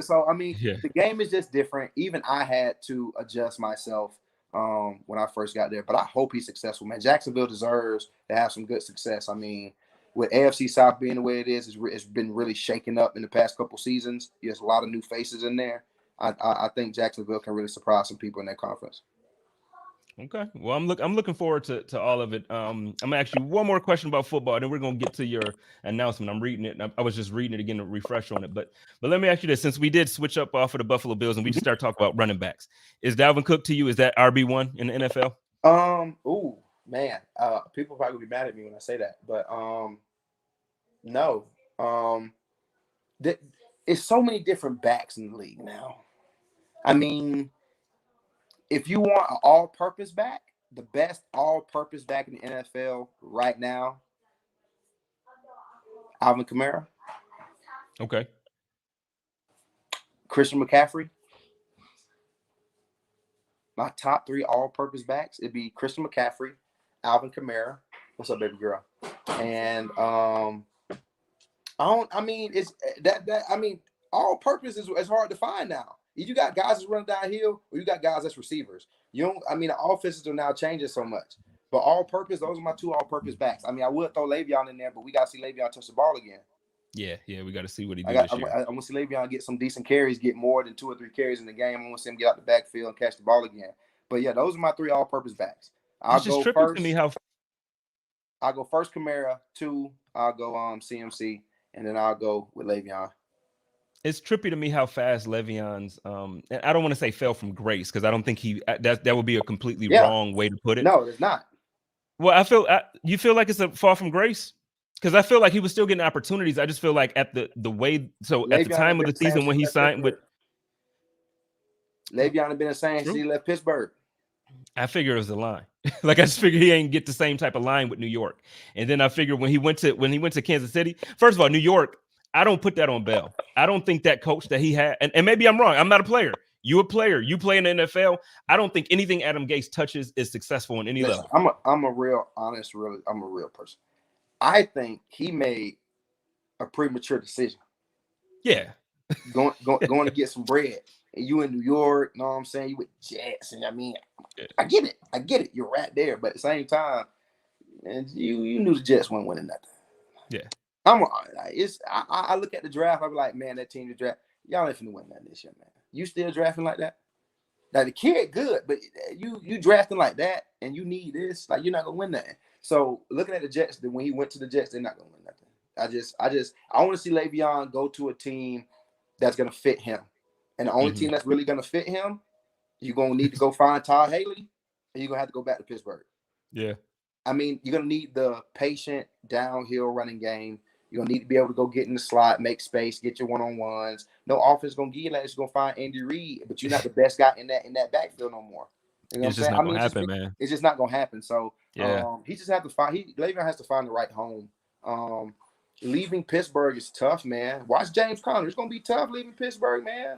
So I mean, the game is just different. Even I had to adjust myself when I first got there. But I hope he's successful, man. Jacksonville deserves to have some good success. I mean, with AFC South being the way it is, it's been really shaken up in the past couple seasons. There's a lot of new faces in there. I think Jacksonville can really surprise some people in that conference. Okay. Well, I'm looking forward to all of it. I'm actually one more question about football, and then we're gonna get to your announcement. I'm reading it, and I was just reading it again to refresh on it. But let me ask you this: since we did switch up off of the Buffalo Bills and we just started talking about running backs, is Dalvin Cook to you? Is that RB1 in the NFL? Oh man, people probably will be mad at me when I say that, but no. It's so many different backs in the league now. I mean, if you want an all-purpose back, the best all-purpose back in the NFL right now, Alvin Kamara. Okay. Christian McCaffrey. My top 3 all-purpose backs, it'd be Christian McCaffrey, Alvin Kamara. What's up, baby girl? And all-purpose is hard to find now. You got guys that's running downhill, or you got guys that's receivers. The offenses are now changing so much. But all-purpose, those are my 2 all-purpose backs. I mean, I would throw Le'Veon in there, but we got to see Le'Veon touch the ball again. Yeah, we got to see what he does this year. I want to see Le'Veon get some decent carries, get more than 2 or 3 carries in the game. I want to see him get out the backfield and catch the ball again. But yeah, those are my 3 all-purpose backs. I'll go first Kamara, 2, I'll go CMC, and then I'll go with Le'Veon. It's trippy to me how fast Le'Veon's and I don't want to say fell from grace, because I don't think that would be a completely wrong way to put it. No, it's not. Well, you feel like it's a fall from grace, because I feel like he was still getting opportunities. I just feel like at the way, so Le'Veon at the time of the season when he signed with Le'Veon had been the same since he left Pittsburgh. I figure it was the line. Like, I just figured he ain't get the same type of line with New York. And then I figured when he went to Kansas City, first of all, New York, I don't put that on Bell. I don't think that coach that he had, and maybe I'm wrong. I'm not a player. You a player. You play in the NFL. I don't think anything Adam Gase touches is successful in any level. I'm a real person. I think he made a premature decision. Yeah. Going to get some bread. And you in New York, you know what I'm saying? You with Jets. And I mean, I get it. You're right there. But at the same time, and you knew the Jets weren't winning nothing. Yeah. I look at the draft, I be like, man, that team to draft, y'all ain't finna win that this year, man. You still drafting like that? Now the kid good, but you drafting like that, and you need this, like, you're not gonna win that. So looking at the Jets, when he went to the Jets, they're not gonna win nothing. I want to see Le'Veon go to a team that's gonna fit him, and the only team that's really gonna fit him, you're gonna need to go find Todd Haley, and you're gonna have to go back to Pittsburgh. Yeah. I mean, you're gonna need the patient downhill running game. You're going to need to be able to go get in the slot, make space, get your one-on-ones. No offense going to give you that. It's going to find Andy Reid, but you're not the best guy in that backfield no more. You know it's just not going to happen, man. It's just not going to happen. So yeah. He just have to Le'Veon has to find the right home. Leaving Pittsburgh is tough, man. Watch James Conner. It's going to be tough leaving Pittsburgh, man.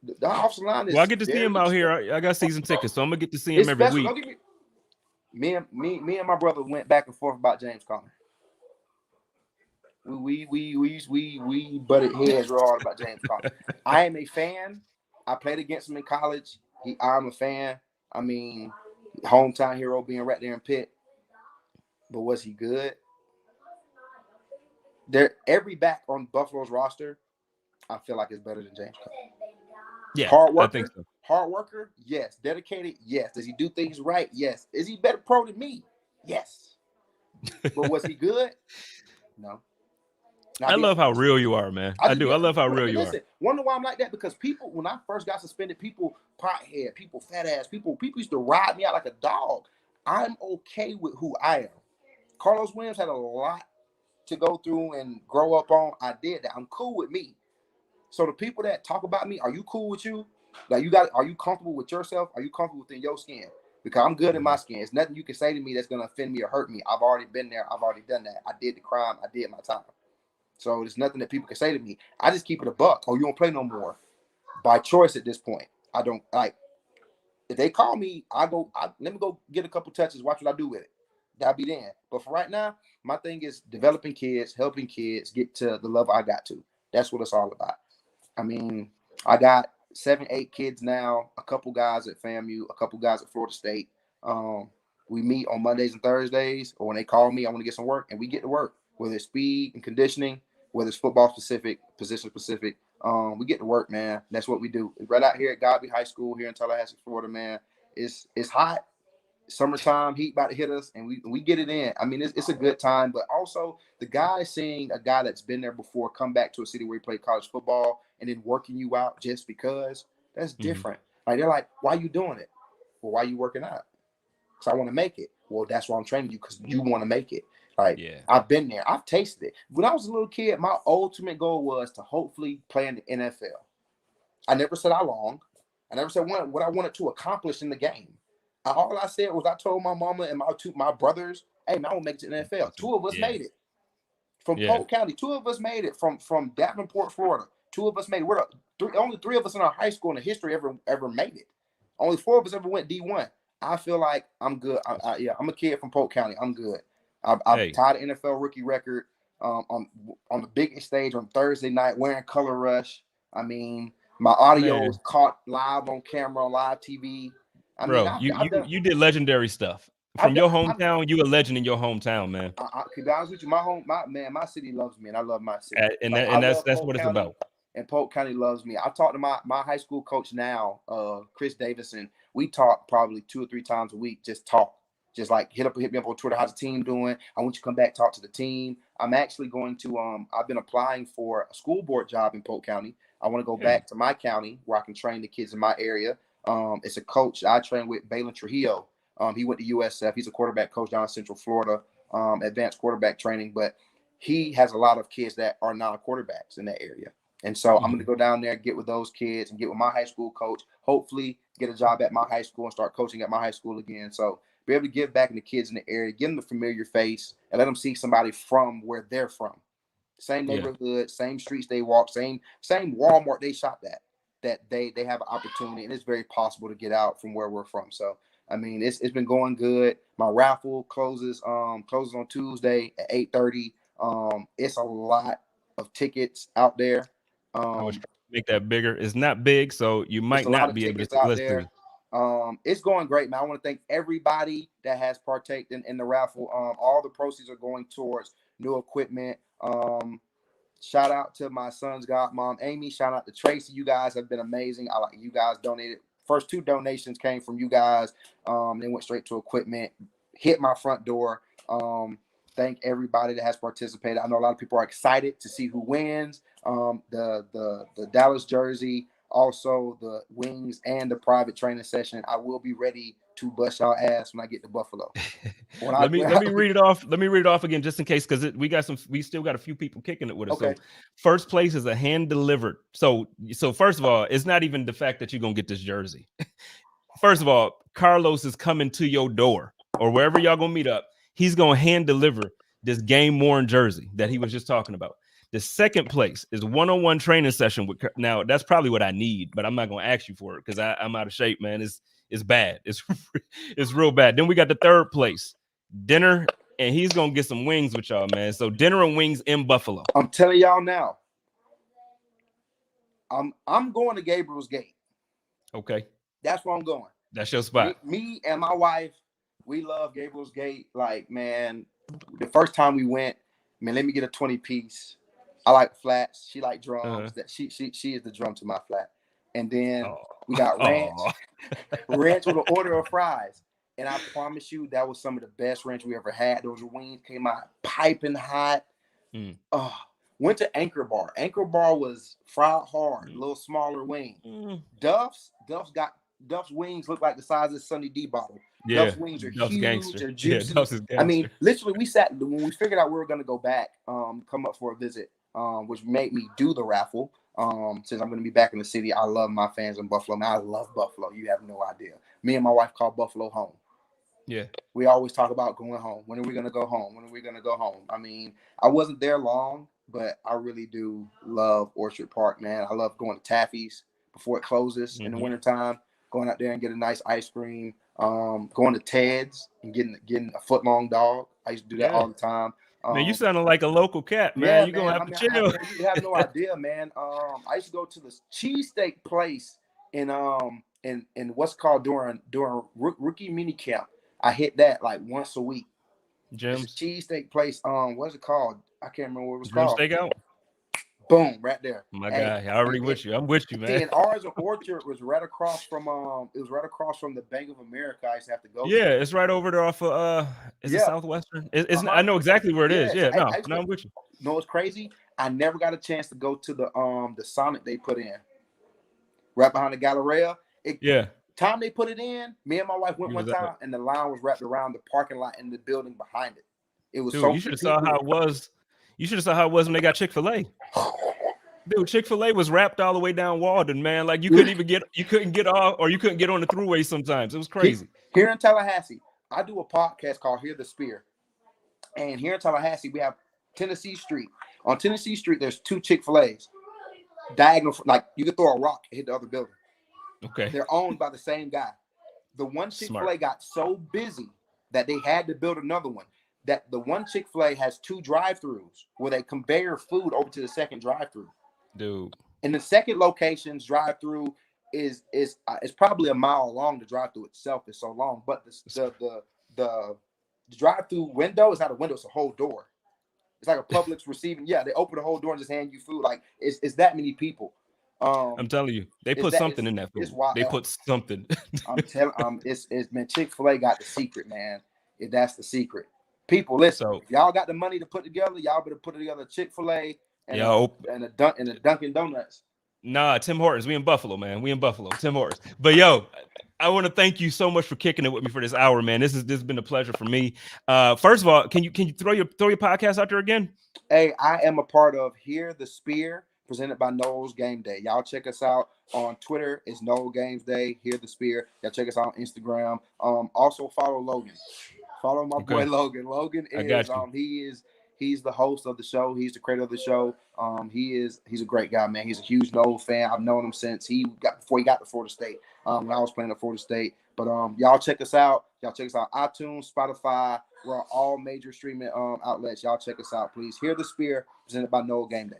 The offensive line is. Well, I get to see him out here. I got season tickets, so I'm going to get to see him every week. Me and my brother went back and forth about James Conner. We butted heads real hard about James Conner. I am a fan. I played against him in college. I'm a fan. I mean, hometown hero being right there in Pitt. But was he good? Every back on Buffalo's roster, I feel like is better than James Conner. Yeah, hard worker, I think so. Hard worker, yes. Dedicated, yes. Does he do things right? Yes. Is he better pro than me? Yes. But was he good? No. I love how real you are, man. I do. I love how real you are. Wonder why I'm like that? Because people, when I first got suspended, people pothead, people fat ass, people used to ride me out like a dog. I'm okay with who I am. Karlos Williams had a lot to go through and grow up on. I did that. I'm cool with me. So the people that talk about me, are you cool with you? Like are you comfortable with yourself? Are you comfortable within your skin? Because I'm good in my skin. It's nothing you can say to me that's gonna offend me or hurt me. I've already been there. I've already done that. I did the crime. I did my time. So there's nothing that people can say to me. I just keep it a buck. Oh, you don't play no more. By choice at this point. I don't like if they call me, let me go get a couple touches, watch what I do with it. That'll be then. But for right now, my thing is developing kids, helping kids get to the level I got to. That's what it's all about. I mean, I got 7, 8 kids now, a couple guys at FAMU, a couple guys at Florida State. We meet on Mondays and Thursdays, or when they call me, I want to get some work, and we get to work, whether it's speed and conditioning, whether it's football specific, position specific. We get to work, man. That's what we do. Right out here at Godby High School here in Tallahassee, Florida, man. It's hot. Summertime, heat about to hit us, and we get it in. I mean, it's a good time, but also the guy seeing a guy that's been there before come back to a city where he played college football and then working you out just because, that's different. Like, they're like, why are you doing it? Well, why are you working out? Because I want to make it. Well, that's why I'm training you, because you want to make it. Like, I've been there. I've tasted it. When I was a little kid, my ultimate goal was to hopefully play in the NFL. I never said how long. I never said what I wanted to accomplish in the game. All I said was I told my mama and my brothers, hey, man, I want to make it to the NFL. 2 of us made it from Polk County. 2 of us made it from Davenport, Florida. 2 of us made it. We're only 3 of us in our high school in the history ever made it. Only 4 of us ever went D1. I feel like I'm good. I'm a kid from Polk County. I'm good. I'm tied an NFL rookie record on the biggest stage on Thursday night wearing Color Rush. I mean, my audio was caught live on camera on live TV. I mean, you did legendary stuff from your hometown. You a legend in your hometown, man. To be honest with you, my city loves me, and I love my city. And that's what it's about. And Polk County loves me. I talk to my high school coach now, Chris Davison. We talk probably 2 or 3 times a week. Just talk, just like hit me up on Twitter. How's the team doing? I want you to come back, talk to the team. I'm actually going to. I've been applying for a school board job in Polk County. I want to go back to my county where I can train the kids in my area. It's a coach I train with, Balin Trujillo. He went to USF. He's a quarterback coach down in Central Florida, advanced quarterback training. But he has a lot of kids that are non-quarterbacks in that area. And so I'm going to go down there, get with those kids, and get with my high school coach, hopefully get a job at my high school and start coaching at my high school again. So be able to give back to the kids in the area, give them a familiar face, and let them see somebody from where they're from. Same neighborhood, same streets they walk, same Walmart they shop at. That they have an opportunity, and it's very possible to get out from where we're from. So, I mean, it's been going good. My raffle closes on Tuesday at 8:30. It's a lot of tickets out there. I was trying to make that bigger. It's not big, so you might not be able to listen. It's going great, man. I want to thank everybody that has partaken in the raffle. All the proceeds are going towards new equipment. Shout out to my son's godmom, Amy. Shout out to Tracy. You guys have been amazing. You guys donated. First 2 donations came from you guys. They went straight to equipment, hit my front door. Thank everybody that has participated. I know a lot of people are excited to see who wins. The Dallas jersey, also the wings and the private training session. I will be ready to bust y'all ass when I get to Buffalo. Let me read it off. Let me read it off again, just in case, because we still got a few people kicking it with us. Okay. So first place is a hand delivered. So first of all, it's not even the fact that you're gonna get this jersey. First of all, Karlos is coming to your door or wherever y'all gonna meet up. He's gonna hand deliver this game worn jersey that he was just talking about. The second place is one-on-one training session with. Now that's probably what I need, but I'm not gonna ask you for it because I'm out of shape, man. It's bad. It's real bad. Then we got the third place, dinner, and he's gonna get some wings with y'all, man. So dinner and wings in Buffalo. I'm telling y'all now. I'm going to Gabriel's Gate. Okay, that's where I'm going. That's your spot. Me and my wife, we love Gabriel's Gate. Like, man, the first time we went, man, let me get a 20-piece. I like flats. She like drums. That she is the drum to my flat. And then we got ranch with an order of fries. And I promise you, that was some of the best ranch we ever had. Those wings came out piping hot. Went to Anchor Bar. Anchor Bar was fried hard, a little smaller wing. Duff's wings look like the size of the Sunny D bottle. Yeah, Duff's wings are Duff's huge gangster. and juicy. Yeah, Duff's is gangster. I mean, literally, we sat when we figured out we were going to go back, come up for a visit, which made me do the raffle. Since I'm going to be back in the city, I love my fans in Buffalo. Man, I love Buffalo. You have no idea. Me and my wife call Buffalo home. Yeah. We always talk about going home. When are we going to go home? When are we going to go home? I mean, I wasn't there long, but I really do love Orchard Park, man. I love going to Taffy's before it closes in the wintertime, going out there and get a nice ice cream, going to Ted's and getting a foot-long dog. I used to do that all the time. Man, you sounding like a local cat, man. You're going to have to chill. You have no idea, man. I used to go to this cheesesteak place in what's called during rookie mini camp. I hit that like once a week. Jim's cheesesteak place. What's it called? I can't remember what it was Jim's called. Steakout. Boom, right there. My guy, I already with you. I'm with you, man. And ours in Orchard was right across from it was right across from the Bank of America. I used to have to go. Yeah, it's right over there off of is it Southwestern? It's I know exactly where it is. Yeah, no, I'm with you. No, it's crazy. I never got a chance to go to the Sonic they put in right behind the Galleria. Time they put it in, me and my wife went one time, and the line was wrapped around the parking lot in the building behind it. It was so. You should have saw how it was. You should have saw how it was when they got Chick-fil-A. Dude, Chick-fil-A was wrapped all the way down Walden, man. Like you couldn't get off, or you couldn't get on the throughway sometimes. It was crazy. Here in Tallahassee, I do a podcast called Hear the Spear. And here in Tallahassee, we have Tennessee Street. On Tennessee Street, there's 2 Chick-fil-A's. Diagonal, like you could throw a rock and hit the other building. Okay. They're owned by the same guy. The one Chick-fil-A got so busy that they had to build another one. That the one Chick-fil-A has 2 drive-thrus where they conveyor food over to the second drive-thru. Dude. And the second location's drive-thru is probably a mile long. The drive-thru itself is so long, but the drive-thru window is not a window; it's a whole door. It's like a Publix receiving. Yeah, they open the whole door and just hand you food. Like it's that many people. I'm telling you, they put something in that food. They put something. I'm telling. It's man. Chick-fil-A got the secret, man. That's the secret. People, listen. So, y'all got the money to put together. Y'all better put together Chick-fil-A and a Dunkin' Donuts. Nah, Tim Hortons. We in Buffalo, man. We in Buffalo. Tim Hortons. But yo, I want to thank you so much for kicking it with me for this hour, man. This has been a pleasure for me. First of all, can you throw your podcast out there again? Hey, I am a part of Hear the Spear, presented by Noel's Game Day. Y'all check us out on Twitter. It's Noel Games Day. Hear the Spear. Y'all check us out on Instagram. Also follow Logan. Follow my boy Logan. Logan is he's the host of the show. He's the creator of the show. He's a great guy, man. He's a huge Noel fan. I've known him since before he got to Florida State. When I was playing at Florida State. But y'all check us out. Y'all check us out iTunes, Spotify. We're on all major streaming outlets. Y'all check us out, please. Hear the Spear, presented by Noel Game Day.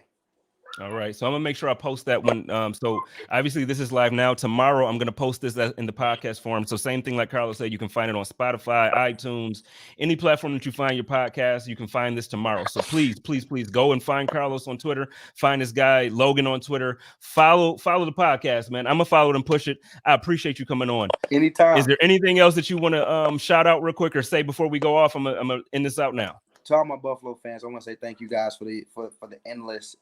All right, so I'm gonna make sure I post that one. So obviously this is live now. Tomorrow I'm gonna post this in the podcast form. So same thing like Karlos said, you can find it on Spotify, iTunes, any platform that you find your podcast. You can find this tomorrow. So please go and find Karlos on Twitter. Find this guy Logan on Twitter. Follow the podcast, man. I'm gonna follow it and push it. I appreciate you coming on. Anytime. Is there anything else that you want to shout out real quick or say before we go off? I'm gonna end this out now. To all my Buffalo fans, I want to say thank you guys for the endless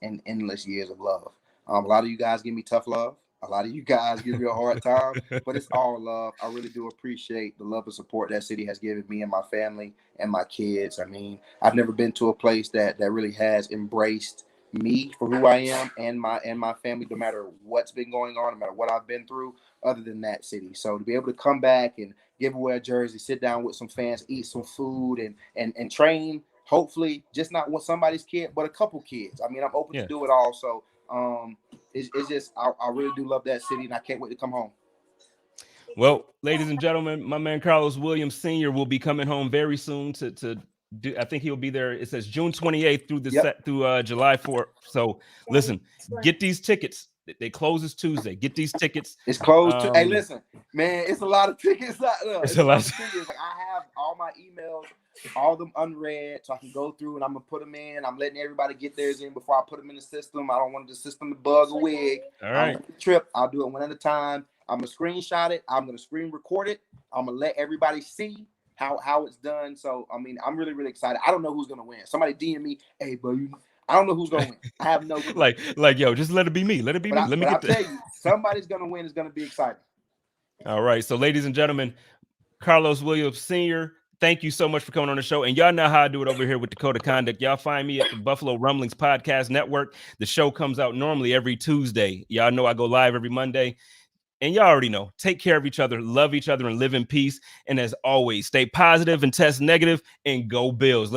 years of love. A lot of you guys give me tough love. A lot of you guys give me a hard time, but it's all love. I really do appreciate the love and support that city has given me and my family and my kids. I mean, I've never been to a place that really has embraced me for who I am and my family, no matter what's been going on, no matter what I've been through, other than that city. So to be able to come back and give away a jersey, sit down with some fans, eat some food, and train. Hopefully, just not with somebody's kid, but a couple kids. I mean, I'm open to do it all. So it's just, I really do love that city, and I can't wait to come home. Well, ladies and gentlemen, my man Karlos Williams Sr. will be coming home very soon to do. I think he'll be there. It says June 28th through July 4th. So listen, get these tickets. They closes Tuesday. Get these tickets. It's closed. Hey, listen, man, it's a lot of tickets out there. It's a lot of tickets. Like, I have all my emails, all of them unread, so I can go through and I'm gonna put them in. I'm letting everybody get theirs in before I put them in the system. I don't want the system to bug a wig. All right. Trip. I'll do it one at a time. I'm gonna screenshot it. I'm gonna screen record it. I'm gonna let everybody see how it's done. So I mean, I'm really, really excited. I don't know who's gonna win. Somebody DM me, hey, bro, I don't know who's gonna win. I have no clue. like, yo, just let it be me. Let it be me. Let me get I'll tell you, somebody's gonna win. It's gonna be exciting. All right. So, ladies and gentlemen, Karlos Williams Sr., thank you so much for coming on the show. And y'all know how I do it over here with the Code of Conduct. Y'all find me at the Buffalo Rumblings Podcast Network. The show comes out normally every Tuesday. Y'all know I go live every Monday. And y'all already know, take care of each other, love each other, and live in peace. And as always, stay positive and test negative, and go Bills. Let's